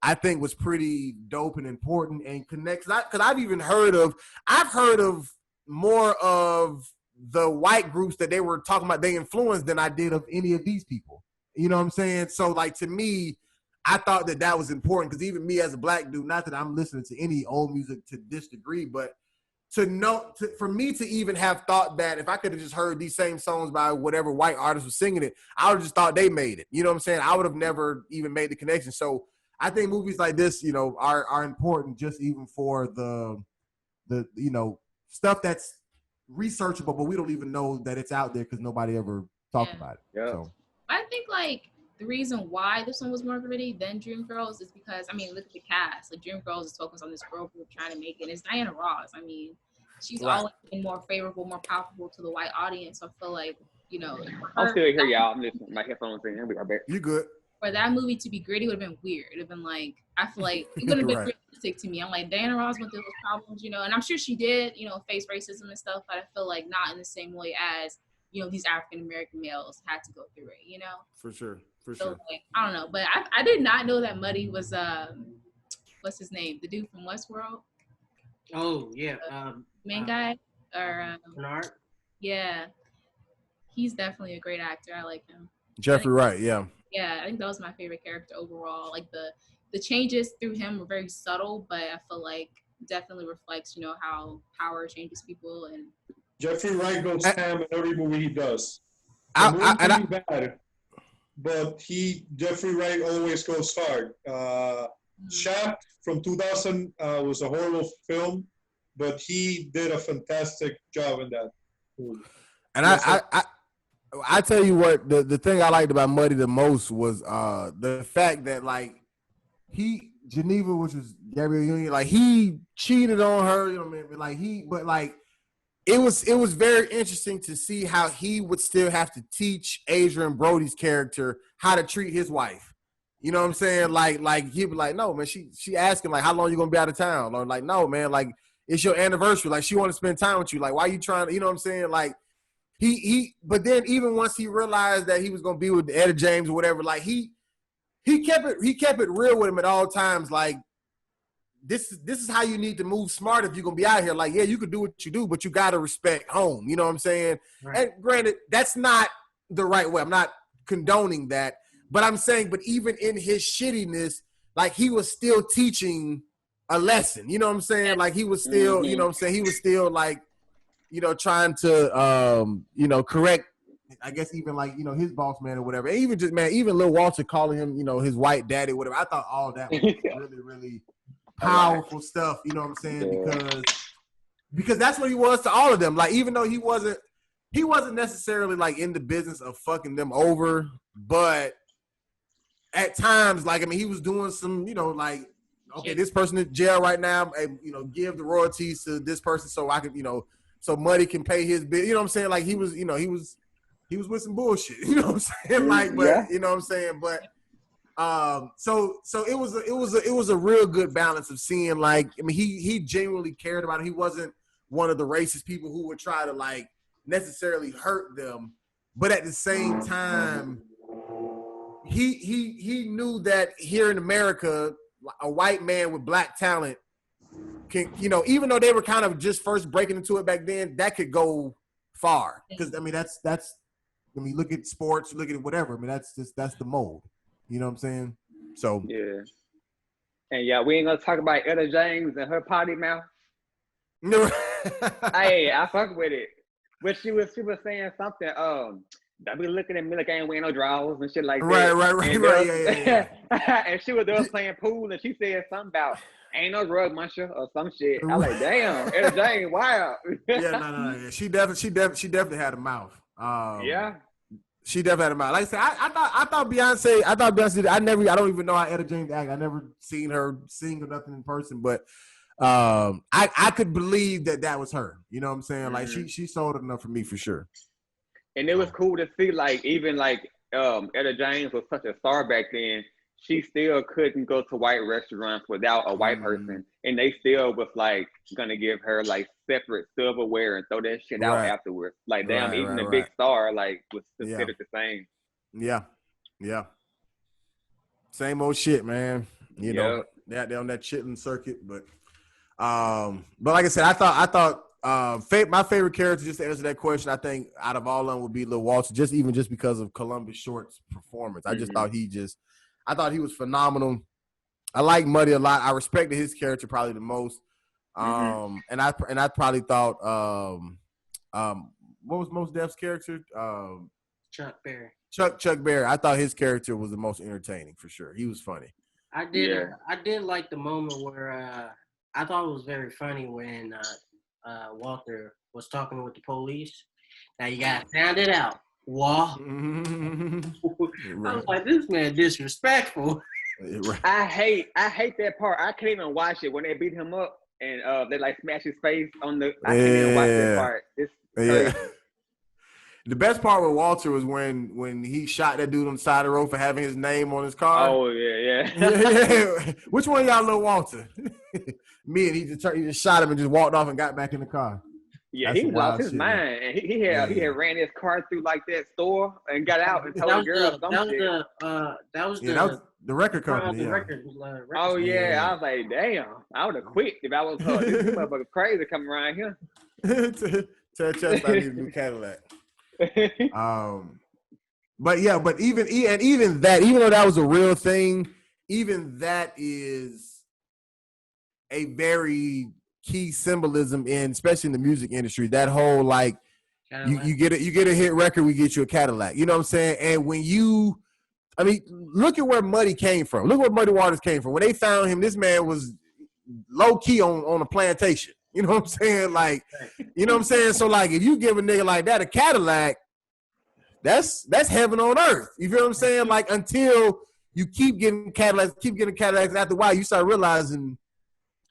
B: I think was pretty dope and important and connects. Because I've heard of more of the white groups that they were talking about, they influenced, than I did of any of these people. You know what I'm saying? So, like, to me, I thought that was important, because even me as a black dude, not that I'm listening to any old music to this degree, but for me to even have thought that if I could have just heard these same songs by whatever white artist was singing it, I would have just thought they made it. You know what I'm saying? I would have never even made the connection. So I think movies like this, you know, are important, just even for the you know, stuff that's researchable, but we don't even know that it's out there because nobody ever talked about it.
D: Yeah.
B: So
E: I think like the reason why this one was more gritty than Dreamgirls is because, I mean, look at the cast. Like, Dreamgirls is focused on this girl group trying to make it. It's Diana Ross. I mean, she's
B: Right.
E: always been more favorable, more palpable to the white audience. So I feel like, you know,
D: I'm still here, y'all. I'm listening. My headphones in. I'll be right back.
B: you good.
E: for that movie to be gritty would have been weird. It would have been like, I feel like it would have been
B: Right.
E: realistic to me. I'm like, Diana Ross went through those problems, you know, and I'm sure she did, you know, face racism and stuff, but I feel like not in the same way as, you know, these African American males had to go through it, you know?
B: For sure. For
E: So
B: sure.
E: like, I don't know, but I did not know that Muddy was what's his name? The dude from Westworld,
A: Oh yeah,
E: main guy, or
A: Bernard.
E: yeah, he's definitely a great actor. I like him.
B: Jeffrey Wright, yeah.
E: Yeah, I think that was my favorite character overall. Like the changes through him were very subtle, but I feel like definitely reflects, you know, how power changes people. And
C: Jeffrey Wright goes ham in every movie he does. The
B: I-
C: movie bad, but Jeffrey Wright always goes hard. Shaft from 2000 was a horrible film, but he did a fantastic job in that movie.
B: And
C: Yes,
B: I tell you what, the thing I liked about Muddy the most was the fact that, like, Geneva, which was Gabrielle Union, like, he cheated on her, you know what I mean? Like, it was very interesting to see how he would still have to teach Adrian Brody's character how to treat his wife. You know what I'm saying? Like he'd be like, no, man, she asking, like, how long you gonna be out of town? Or like, no, man, like, it's your anniversary. Like, she want to spend time with you. Like, why you trying to, you know what I'm saying? Like, but then even once he realized that he was gonna be with Etta James or whatever, like, he kept it real with him at all times. Like, this is how you need to move smart if you're gonna be out here. Like, yeah, you can do what you do, but you gotta respect home. You know what I'm saying?
A: Right.
B: And granted, that's not the right way. I'm not condoning that, but I'm saying, but even in his shittiness, like, he was still teaching a lesson. You know what I'm saying? Like, he was still, you know what I'm saying? He was still, like, you know, trying to, you know, correct, I guess, even, like, you know, his boss man or whatever. And even just, man, even Lil Walter calling him, you know, his white daddy, whatever. I thought all that was really, really powerful stuff. You know what I'm saying?
D: Yeah.
B: Because that's what he was to all of them. Like, even though he wasn't necessarily, like, in the business of fucking them over, but at times, like, I mean, he was doing some, you know, like, okay, this person in jail right now, you know, give the royalties to this person so I could, you know, so Muddy can pay his bill. You know what I'm saying? Like, he was, you know, he was with some bullshit. You know what I'm saying? Like, but
D: Yeah.
B: you know what I'm saying? But so it was a real good balance of seeing, like, I mean, he genuinely cared about it. He wasn't one of the racist people who would try to, like, necessarily hurt them, but at the same time, he knew that here in America, a white man with black talent can, you know, even though they were kind of just first breaking into it back then, that could go far. Because, I mean, that's I mean, look at sports, look at whatever. I mean, that's the mold. You know what I'm saying? So
D: Yeah. And yeah, we ain't gonna talk about Etta James and her potty mouth. Hey, I fuck with it. But she was saying something, don't be looking at me like I ain't wearing no drawers and shit like that.
B: Right. Yeah.
D: And she was there playing pool and she said something about ain't no rug muncher or some shit. I was like, damn, Etta James, wow.
B: Yeah, no. Yeah. She definitely had a mouth.
D: Yeah.
B: She definitely had a mouth. Like I said, I thought Beyonce. I don't even know how Etta James act. I never seen her sing or nothing in person, but I could believe that was her. You know what I'm saying? Like, she sold it enough for me for sure.
D: And it was cool to see, like, even like Etta James was such a star back then. she still couldn't go to white restaurants without a white person, and they still was like gonna give her like separate silverware and throw that shit out afterwards. Like, damn, even a big star like was considered the same.
B: Yeah. Same old shit, man. You know, they're on that chitlin circuit, but like I said, I thought my favorite character, just to answer that question, I think out of all of them would be Lil Walter, just because of Columbus Short's performance. I just thought he was phenomenal. I like Muddy a lot. I respected his character probably the most. And I probably thought what was Mos Def's character?
A: Chuck Berry.
B: Chuck Berry. I thought his character was the most entertaining for sure. He was funny.
A: I did like the moment where I thought it was very funny when Walter was talking with the police. Now you gotta sound it out. Wah. I was like, this man disrespectful.
D: I hate that part. I can't even watch it when they beat him up and they like smash his face on the. I can't even watch that part. It's crazy.
B: The best part with Walter was when he shot that dude on the side of the road for having his name on his car.
D: Oh
B: yeah. Which one of y'all know Walter? Me, and he just shot him and just walked off and got back in the car.
D: Yeah, he lost his mind, and he had ran his car through like that store and got out and told the girl
A: that was
B: the record company.
A: Record,
D: oh yeah, I was like, damn, I would have quit if I was this motherfucker crazy coming around here.
B: Tell Chester I need a new Cadillac. But even that, even though that was a real thing, even that is a very key symbolism especially in the music industry. That whole like you get a hit record, we get you a Cadillac. You know what I'm saying? And look at where Muddy came from. Look where Muddy Waters came from. When they found him, this man was low key on a plantation. You know what I'm saying? Like, you know what I'm saying? So like, if you give a nigga like that a Cadillac, that's heaven on earth. You feel what I'm saying? Like, until you keep getting Cadillacs, after a while, you start realizing,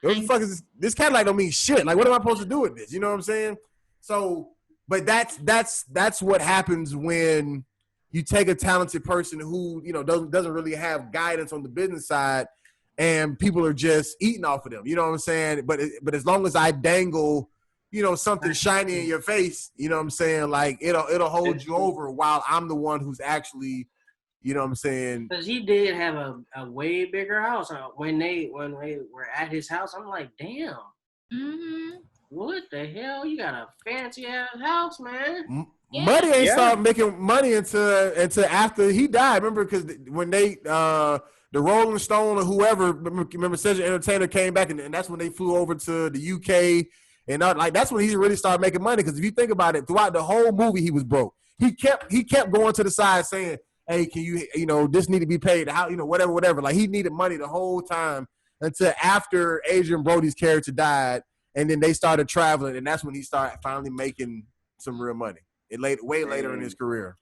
B: what the fuck is this Cadillac don't mean shit. Like, what am I supposed to do with this? You know what I'm saying? So, but that's what happens when you take a talented person who, you know, doesn't really have guidance on the business side, and people are just eating off of them. You know what I'm saying? But as long as I dangle, you know, something shiny in your face, you know what I'm saying? Like, it'll hold you over while I'm the one who's actually, you know what I'm saying?
A: Because he did have a way bigger house. When they were at his house, I'm like, damn. What the hell? You got a fancy ass house, man.
B: Muddy ain't started making money until after he died. Remember, because when they the Rolling Stone or whoever, remember Cedric Entertainer came back, and that's when they flew over to the UK, and like that's when he really started making money. Because if you think about it, throughout the whole movie, he was broke. He kept going to the side saying, "Hey, can you know, this need to be paid? How, you know, whatever." Like, he needed money the whole time until after Adrian Brody's character died, and then they started traveling, and that's when he started finally making some real money. Way later in his career.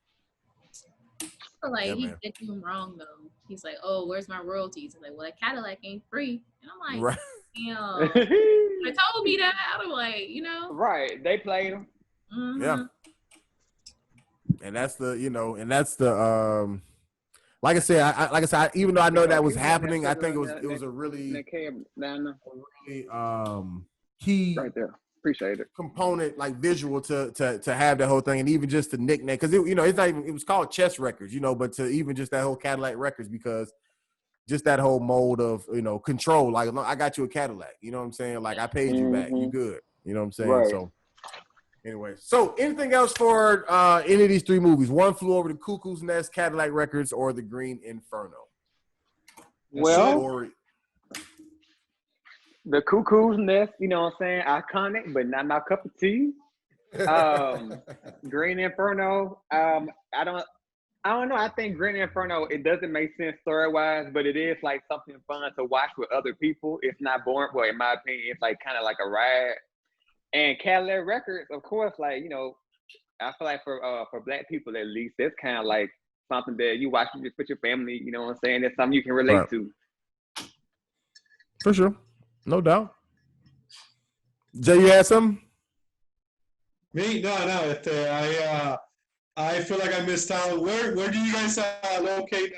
E: Like, he did him wrong though. He's like, "Oh, where's my royalties?" I'm like, "Well, that Cadillac ain't free." And I'm like, "Damn, they told me that." I'm like, you know,
D: right? They played him.
B: Yeah. And that's the like I said, even though I know that was happening, I think it was a really key
D: right there. Appreciate it.
B: Component, like visual to have that whole thing, and even just the nickname, because it's not even, it was called Chess Records, you know, but to even just that whole Cadillac Records, because just that whole mode of, you know, control, like, I got you a Cadillac, you know what I'm saying? Like, I paid you back, you good, you know what I'm saying? Right. So anyway, so anything else for any of these three movies? One Flew Over the Cuckoo's Nest, Cadillac Records, or The Green Inferno?
D: Well, the Cuckoo's Nest, you know what I'm saying? Iconic, but not my cup of tea. Green Inferno, I don't know. I think Green Inferno, it doesn't make sense story-wise, but it is like something fun to watch with other people. It's not boring, but in my opinion, it's like kind of like a ride. And Cadillac Records, of course, like, you know, I feel like for Black people at least, it's kind of like something that you watch with your family. You know what I'm saying? It's something you can relate to.
B: For sure. No doubt. Jay, you had something?
C: Me? No. I feel like I missed out. Where do you guys locate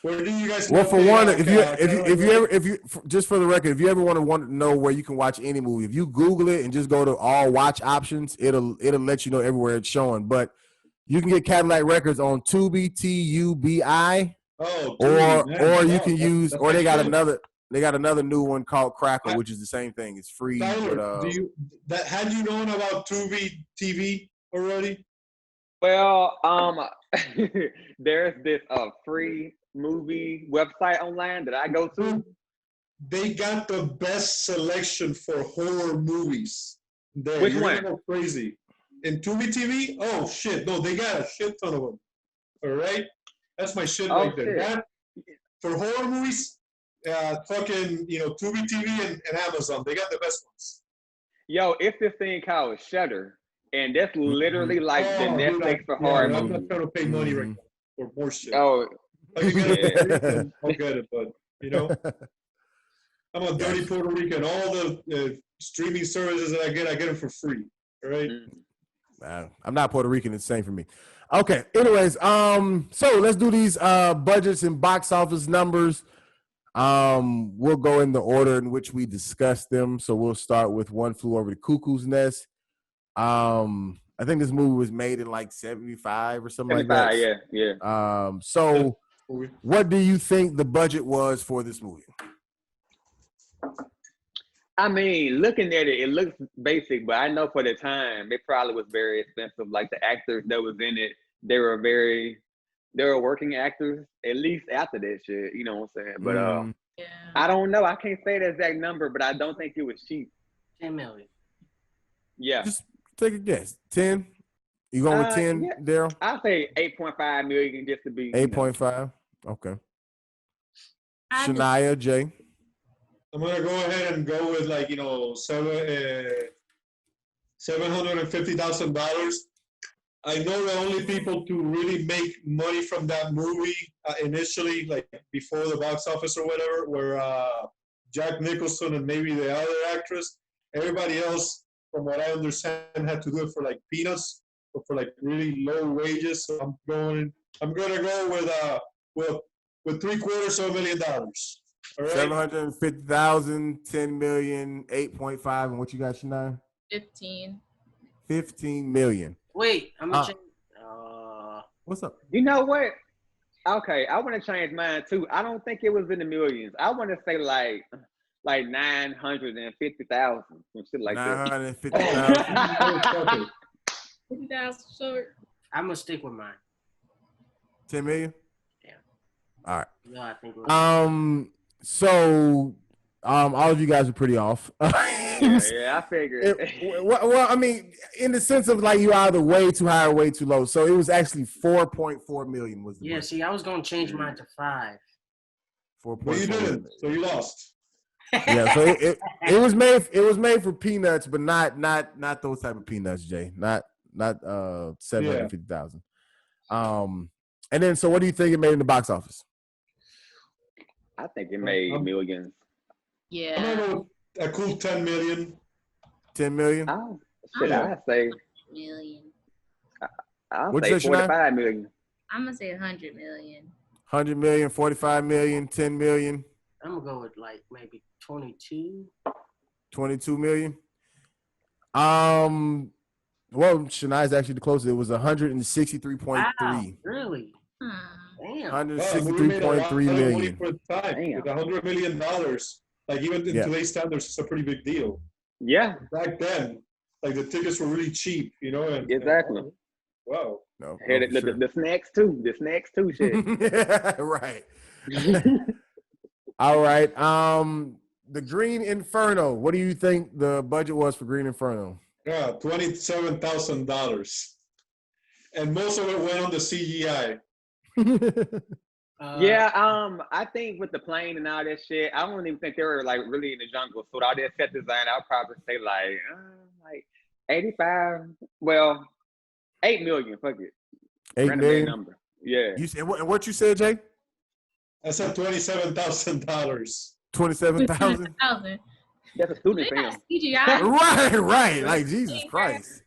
C: Where do you guys?
B: Well, for
C: pay,
B: one,
C: like,
B: if you just for the record, if you ever want to know where you can watch any movie, if you Google it and just go to all watch options, it'll let you know everywhere it's showing. But you can get Cadillac Records on Tubi, TUBI,
C: Oh,
B: or you can use,
C: that's
B: or
C: my
B: they got
C: shit.
B: another new one called Crackle, which is the same thing. It's free.
C: Tyler,
B: But
C: had you known about Tubi TV already?
D: Well, there's this free movie website online that I go to.
C: They got the best selection for horror movies. There.
D: Which
C: You're
D: one?
C: gonna go crazy. In Tubi TV? Oh shit! No, they got a shit ton of them. All right, that's my shit right there.
D: Shit.
C: That for horror movies, fucking Tubi TV and Amazon. They got the best ones.
D: Yo, it's this thing called Shudder, and that's literally like the Netflix for horror
C: I'm
D: movies.
C: not trying to pay money right now for more shit.
D: Oh,
C: I can get it for free, then I'll get it, but I'm a dirty Puerto Rican. All the streaming services that I get them for free. All right.
B: I'm not Puerto Rican. It's the same for me. Okay. Anyways, so let's do these budgets and box office numbers. We'll go in the order in which we discussed them. So we'll start with One Flew Over the Cuckoo's Nest. I think this movie was made in like 75 or something like that.
D: yeah.
B: So what do you think the budget was for this movie?
D: I mean, looking at it, it looks basic, but I know for the time, it probably was very expensive. Like the actors that was in it, they were working actors, at least after that shit, you know what I'm saying? But I don't know. I can't say the exact number, but I don't think it was cheap.
A: 10 million.
D: Yeah.
B: Just take a guess. 10? You going with 10, Daryl?
D: I'll say 8.5 million just to be
B: 8.5? Okay. Shania, Jay.
C: I'm gonna go ahead and go with like $750,000. I know the only people to really make money from that movie initially, like before the box office or whatever, were Jack Nicholson and maybe the other actress. Everybody else, from what I understand, had to do it for like peanuts or for like really low wages. So I'm gonna go with $750,000. All right.
B: 750,000, 10 million, 8.5, and what you got, Shania?
E: 15.
A: 15
B: million.
A: Wait, I'm gonna change.
B: What's up?
D: You know what? Okay, I want to change mine too. I don't think it was in the millions. I want to say like 950,000, some shit like that.
B: 950,000.
E: 50,000 short.
A: I'm gonna stick with mine.
B: 10 million?
A: Yeah.
B: All right.
A: No, I think.
B: So, all of you guys are pretty off.
D: Yeah, I figured.
B: Well, I mean, in the sense of like you either way too high or way too low. So it was actually 4.4 million. Was the
A: Yeah.
B: budget.
A: See, I was gonna change mine to 5.
B: 4.4.
C: Well, you didn't, so you lost.
B: Yeah. So it was made. It was made for peanuts, but not those type of peanuts, Jay. Not 750,000. And then, so what do you think it made in the box office?
D: I think it made millions.
E: Yeah.
C: I'm gonna go with a cool 10 million.
B: 10 million?
D: Oh, shit, I'd say
E: Million.
D: I'll
B: What'd
D: say
B: you say, Shania?
D: 45 million.
E: I'm gonna say 100 million.
B: 100 million, 45 million, 10 million,
A: I'm gonna go with like maybe 22.
B: 22 million. Well, Shania's actually the closest. It was 163.3.
A: Wow, really? Damn.
B: 163.3 million.
C: For the time.
D: Damn.
C: With $100 million, like even in today's standards, it's a pretty big deal.
D: Yeah,
C: Back then, like the tickets were really cheap, and
D: exactly.
C: Wow.
B: No,
D: Hey,
B: for sure.
D: the snacks too. The snacks too, shit.
B: Right. All right. The Green Inferno. What do you think the budget was for Green Inferno?
C: Yeah, $27,000, and most of it went on the CGI.
D: Yeah, I think with the plane and all that shit, I don't even think they were like really in the jungle. So with all that set design, I'll probably say like 85. Well, 8 million. Fuck it.
B: 8
D: Random
B: million.
D: number. Yeah.
B: You said what you said, Jay?
C: I said $27,000.
B: 27,000.
D: That's a student
E: They got
D: film.
E: CGI.
B: Right. Like Jesus Christ.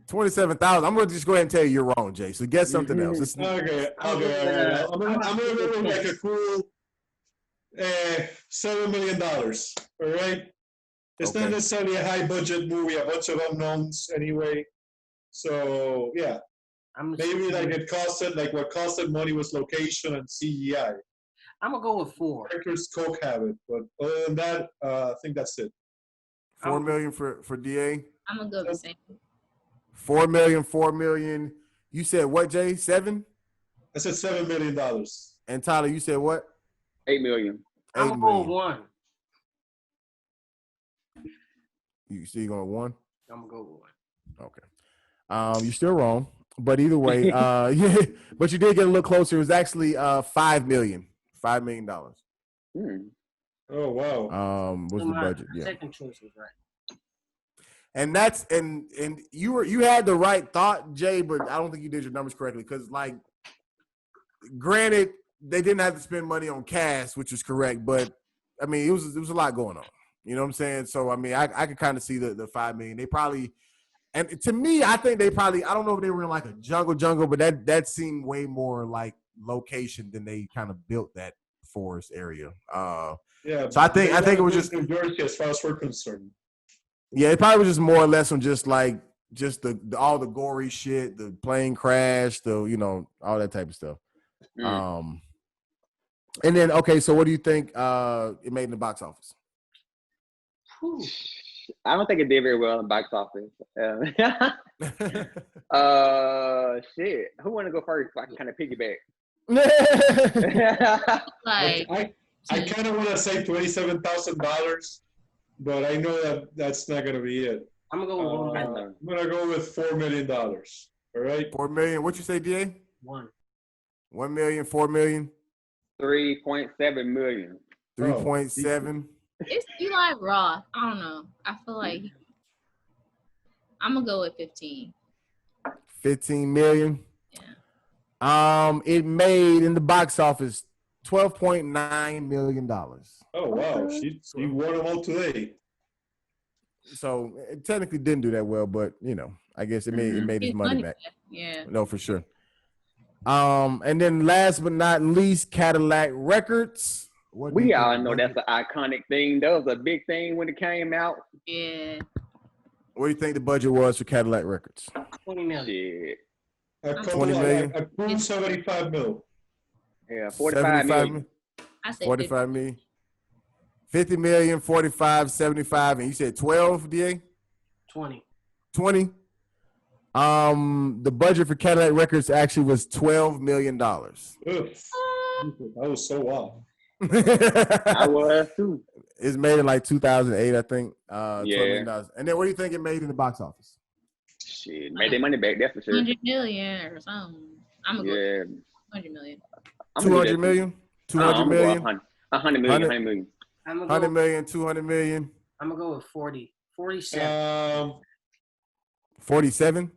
B: 27,000. I'm gonna just go ahead and tell you you're wrong, Jay. So guess something else. It's,
C: Okay. All right. I'm gonna go with like a cool $7 million. All right. It's not necessarily a high budget movie. A bunch of unknowns anyway. So yeah, maybe like it costed like what costed money was location and CGI.
A: I'm gonna go with 4.
C: Director's Coke have it, but other than that, I think that's it.
B: 4 million for DA.
E: I'm gonna go the same.
B: 4 million, 4 million. You said what, Jay? 7?
C: I said $7 million.
B: And Tyler, you said what?
D: 8 million.
A: I'm
B: 8
A: gonna go with
B: million.
A: 1.
B: You see, you going 1?
A: I'm gonna go with 1.
B: Okay. You're still wrong, but either way, yeah. But you did get a little closer. It was actually $5 million. $5 million.
C: Oh wow.
B: Was the budget? Yeah.
A: Second choice was right.
B: And that's and you had the right thought, Jay, but I don't think you did your numbers correctly because, like, granted, they didn't have to spend money on cast, which was correct, but I mean, it was a lot going on. You know what I'm saying? So I mean, I could kind of see the 5 million. They probably, and to me, I think they probably, I don't know if they were in like a jungle, but that seemed way more like location than they kind of built that forest area.
C: Yeah.
B: So I think it was just
C: New Jersey as far as we're concerned.
B: Yeah, it probably was just more or less on just the all the gory shit, the plane crash, all that type of stuff. And then okay, so what do you think it made in the box office?
D: I don't think it did very well in the box office. Shit. Who want to go first? So I can kind of piggyback.
E: Like,
C: I kind of want to say $27,000, but I know that's not gonna be it.
A: I'm gonna go with 1 million.
C: I'm gonna go with $4 million. All right.
B: 4 million. What you say, DA?
A: 1.
B: 1 million, 4 million,
D: 3.7 million.
B: 3.7.
E: it's Eli Roth. I don't know. I feel like I'm gonna go with 15.
B: 15 million.
E: Yeah.
B: It made in the box office $12.9 million.
C: Oh wow, she won them all today.
B: So it technically didn't do that well, but I guess it made his money back.
E: Yeah.
B: No, for sure. And then last but not least, Cadillac Records.
D: We all know that's an iconic thing. That was a big thing when it came out.
E: Yeah.
B: What do you think the budget was for Cadillac Records?
A: 20 million.
D: Shit.
C: I
B: 20 million.
C: I proved 75 mil.
D: Yeah, 45 million.
E: I said
B: 45 million. 50 million, 45, 75, and you said 12, DA?
A: 20.
B: 20. The budget for Cadillac Records actually was $12 million.
C: Oof. That was so wild.
D: I was too.
B: It's made in like 2008, I think. $12
D: Yeah.
B: million. And then what do you think it made in the box office?
D: Shit, made their money back, that's for sure.
E: 100 million or something. I'm gonna
D: Yeah.
E: go 100 million.
B: 200 million? 200 million?
D: 100 million, 100 million.
A: I'm gonna
B: 100
A: go,
B: million, 200 million,
A: I'm gonna go with 40. 47.
B: 47,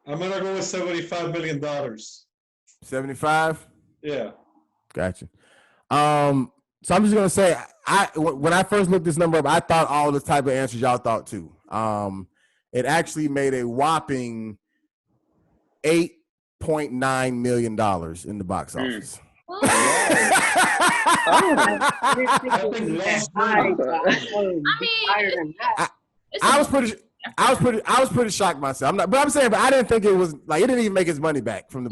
C: I'm gonna go with $75 million.
B: 75.
C: Yeah.
B: Gotcha. So I'm just gonna say, when I first looked this number up, I thought all the type of answers y'all thought too. It actually made a whopping $8.9 million in the box office.
C: I think lost money.
B: I was pretty shocked myself. I'm saying, but I didn't think it was like it didn't even make his money back from the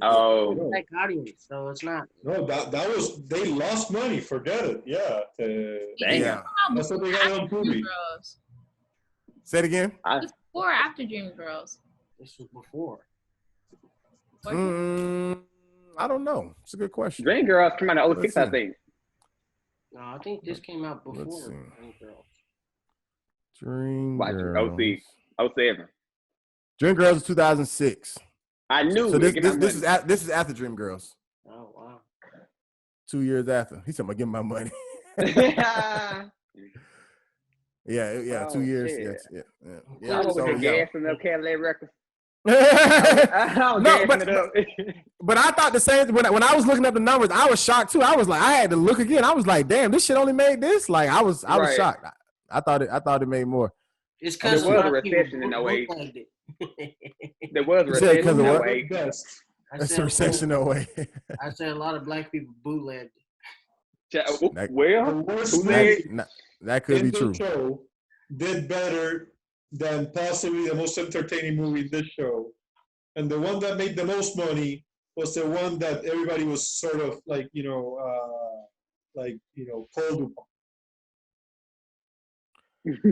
D: Oh,
A: like audience, so it's not.
C: No, that was they lost money. Forget it. Yeah.
B: yeah.
C: That's what they got on Tubi.
B: Say it again.
E: It's before or after Dreamgirls?
A: This was before.
B: I don't know. It's a good question.
D: Dreamgirls came out in 06, I think.
A: No, I think this came out before.
B: Let's see.
D: Watch
B: Dreamgirls.
D: 07.
B: Dreamgirls is 2006.
D: I knew.
B: So this is after Dreamgirls.
A: Oh wow.
B: 2 years after. He said, "I'm gonna give him my money." Yeah.
D: Oh,
B: 2 years.
D: shit.
B: Yeah.
D: I was
B: So,
D: gas in the Cadillac Records.
B: No, but I thought the same when I was looking up the numbers. I was shocked too. I was like, I had to look again. I was like, damn, this shit only made this. Like I was
D: Right.
B: shocked. I thought it made more.
A: It's
D: There
A: because
D: was a recession in 08. There was a
B: You said 'cause
D: recession
B: of
D: in
B: what?
D: 08.
B: That's a recession away.
A: I said a lot of black people bootlegged it.
D: Well,
C: The worst
D: who
C: movie
D: made?
B: That could
C: in
B: be
C: the
B: true.
C: show did better than possibly the most entertaining movie in this show. And the one that made the most money was the one that everybody was sort of like, cold upon.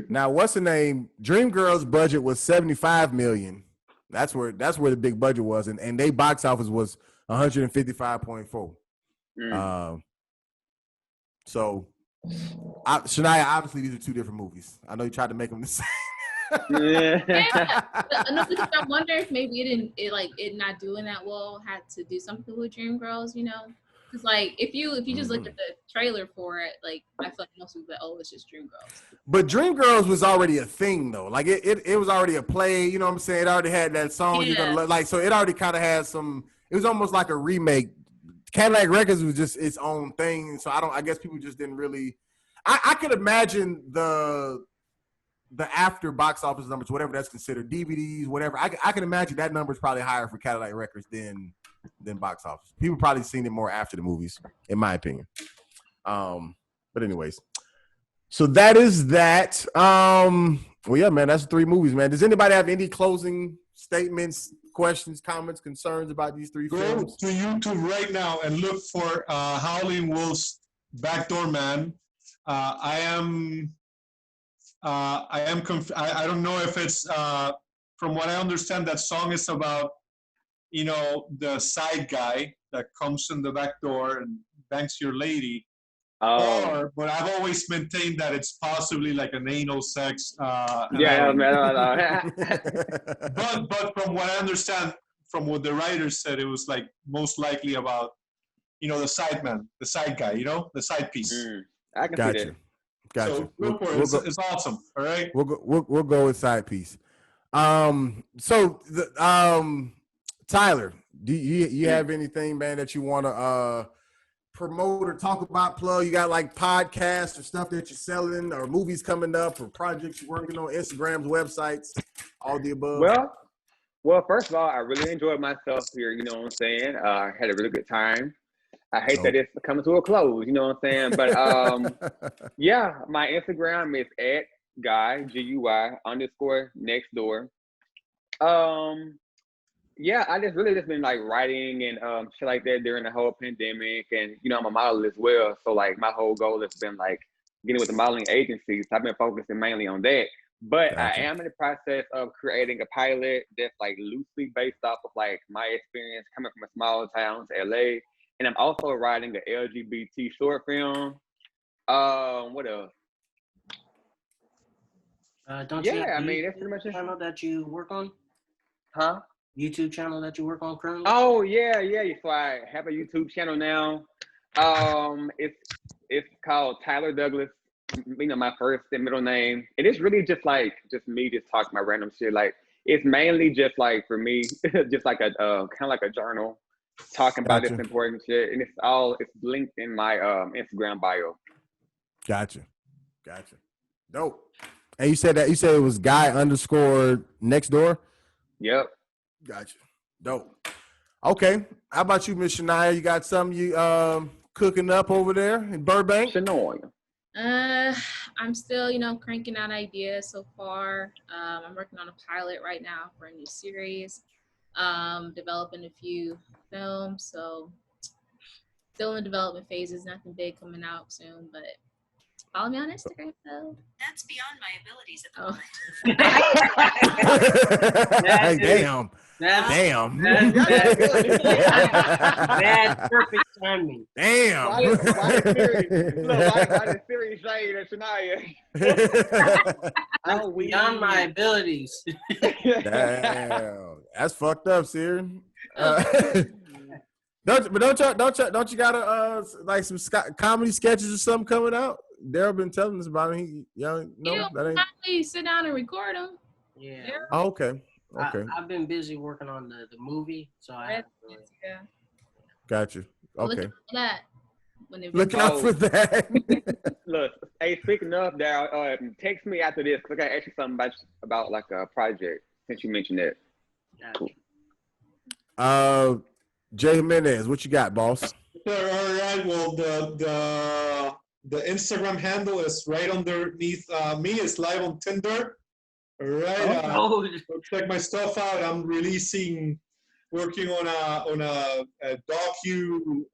B: Now, what's the name? Dreamgirls' budget was $75 million. That's where the big budget was, and they box office was 155.4. So, Shania, obviously these are two different movies. I know you tried to make them the same.
E: Another thing, I wonder if maybe it not doing that well had to do something with Dreamgirls, you know? Because like if you just look at the trailer for it, like I feel like most people like, oh, it's just Dreamgirls.
B: But Dreamgirls was already a thing though. Like it was already a play. You know what I'm saying? It already had that song. You're gonna like. So it already kind of had some. It was almost like a remake. Cadillac Records was just its own thing. So I guess people just didn't really. I could imagine the after box office numbers, whatever that's considered, DVDs, whatever. I can imagine that number is probably higher for Cadillac Records than box office. People probably seen it more after the movies, in my opinion. But anyways, so that is that. Well, yeah, man, that's 3 movies, man. Does anybody have any closing statements, questions, comments, concerns about these 3
C: Go
B: films?
C: to YouTube right now and look for Howling Wolf's Backdoor Man. I don't know if it's from what I understand, that song is about the side guy that comes in the back door and bangs your lady. But I've always maintained that it's possibly like an anal sex.
D: But
C: from what I understand, from what the writers said, it was like most likely about the side man, the side guy, the side piece.
D: I can see that.
B: Gotcha.
C: So look for it. It's awesome. All right.
B: We'll go with side piece. So Tyler, do you have anything, man, that you want to promote or talk about, plug? You got like podcasts or stuff that you're selling, or movies coming up, or projects you're working on, Instagrams, websites, all the above?
D: Well, first of all, I really enjoyed myself here. You know what I'm saying? I had a really good time. I hate that it's coming to a close. You know what I'm saying? But yeah, my Instagram is @guy GUI_nextdoor. Yeah, I just been like writing and shit like that during the whole pandemic, and I'm a model as well. So like my whole goal has been like getting with the modeling agencies. I've been focusing mainly on that. But
B: Gotcha.
D: I am in the process of creating a pilot that's like loosely based off of like my experience coming from a small town to LA. And I'm also writing an LGBT short film. What else?
A: Don't you have
D: I
A: a
D: mean, that's pretty much it.
A: channel that you work on?
D: Huh?
A: YouTube channel that you work on currently?
D: Oh yeah. So I have a YouTube channel now. It's called Tyler Douglas. My first and middle name. And it's really just me just talking about random shit. Like it's mainly just like for me, just like a kind of like a journal. Talking about this important shit, and it's linked in my Instagram bio.
B: Gotcha. Dope. And you said it was guy_nextdoor?
D: Yep.
B: Gotcha. Dope. Okay. How about you, Miss Shania? You got something you cooking up over there in Burbank?
D: Shania.
E: I'm still, cranking out ideas so far. I'm working on a pilot right now for a new series. Developing a few films, so still in the development phases. Nothing big coming out soon, but follow me on Instagram though.
F: That's beyond my abilities at the moment.
B: Damn.
A: That's perfect timing.
B: Damn.
D: Why is Siri saying that Shania?
A: Oh, beyond my abilities.
B: Damn. That's fucked up, Siri. Don't you got like some comedy sketches or something coming out? Daryl been telling us about it.
E: Finally sit down and record them.
A: Yeah.
B: Oh, okay.
A: I've been busy working on the movie, so I have to
B: Gotcha. Okay.
E: Look at that. when it
B: Look out for that.
D: Look, hey, speaking of that, text me after this. I gotta ask you something about like a project since you mentioned it.
B: Jay Jimenez, what you got, boss?
C: All right. Well, the Instagram handle is right underneath me. It's live on Tinder. All right. Go check my stuff out. I'm working on a docu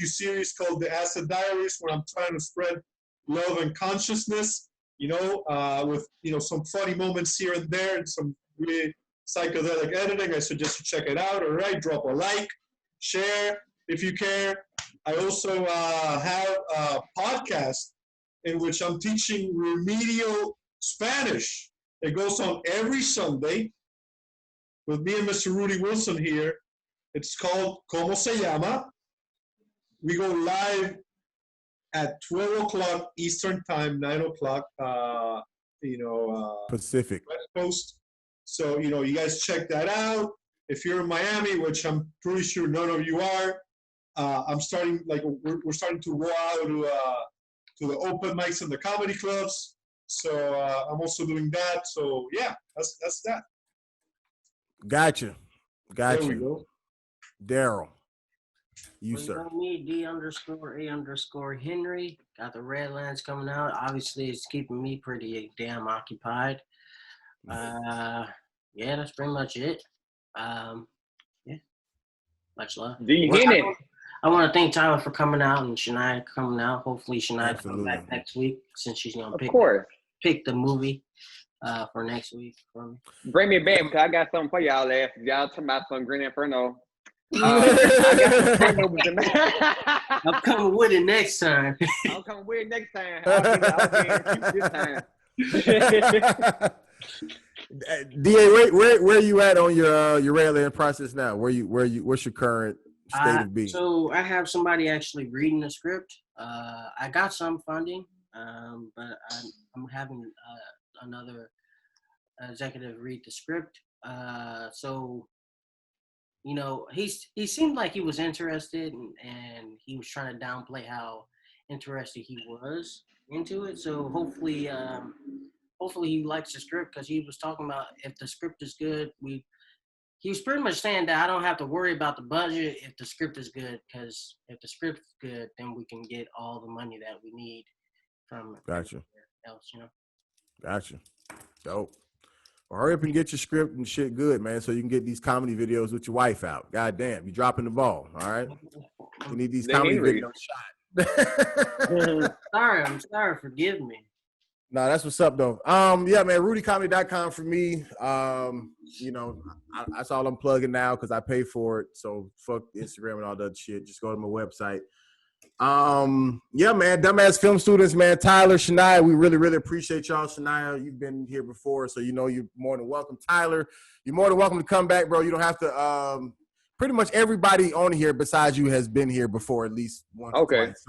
C: series called The Acid Diaries, where I'm trying to spread love and consciousness. With some funny moments here and there, and some really psychedelic editing. I suggest you check it out. All right, drop a like, share if you care. I also have a podcast in which I'm teaching remedial Spanish. It goes on every Sunday with me and Mr. Rudy Wilson here. It's called ¿Cómo se llama? We go live at 12 o'clock Eastern Time, 9 o'clock,
B: Pacific.
C: West Coast. So, you guys check that out. If you're in Miami, which I'm pretty sure none of you are, we're starting to roll out to the open mics and the comedy clubs. So I'm also doing that. So yeah, that's that.
B: Gotcha.
C: There we go.
B: Daryl, you
A: Well,
B: sir.
A: know me, D_A_Henry. Got the Redlands coming out. Obviously, it's keeping me pretty damn occupied. Yeah, that's pretty much it. Yeah, much love. I want to thank Tyler for coming out and Shania coming out. Hopefully, Shania comes back next week since she's gonna pick the movie for next week for me.
D: Bring me back because I got something for y'all. Y'all talking about some Green Inferno.
A: I'm coming with it next time.
D: I'm coming with it next time. I'll be this time.
B: DA, where you at on your Redland process now? What's your current state of being?
A: So I have somebody actually reading the script. I got some funding, but I'm having another executive read the script. So he seemed like he was interested, and he was trying to downplay how interested he was into it. So hopefully he likes the script, because he was talking about if the script is good, he was pretty much saying that I don't have to worry about the budget if the script is good, because if the script is good, then we can get all the money that we need from
B: Gotcha.
A: else,
B: Gotcha. Dope. Well, hurry up and get your script and shit good, man, so you can get these comedy videos with your wife out. God damn, you're dropping the ball, all right? You need these comedy videos shot.
A: I'm sorry, forgive me.
B: No, that's what's up though. Yeah, man, RudyComedy.com for me. That's all I'm plugging now because I pay for it. So fuck Instagram and all that shit. Just go to my website. Yeah, man, Dumbass Film Students, man. Tyler, Shania, we really, really appreciate y'all. Shania, you've been here before, so you're more than welcome. Tyler, you're more than welcome to come back, bro. You don't have to. Pretty much everybody on here besides you has been here before at least once or twice.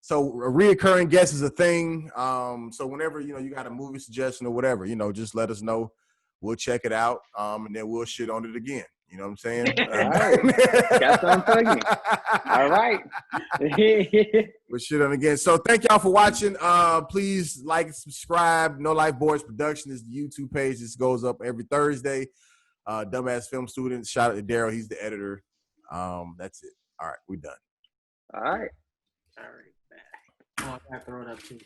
B: So a reoccurring guest is a thing. So whenever, you got a movie suggestion or whatever, just let us know. We'll check it out. And then we'll shit on it again. You know what I'm saying?
D: All right. Got something for you. All right.
B: We'll shit on it again. So thank y'all for watching. Please like and subscribe. No Life Boys Production is the YouTube page. This goes up every Thursday. Dumbass Film Students. Shout out to Daryl. He's the editor. That's it. All right. We're done.
D: All right.
A: All right. I have to throw it up too.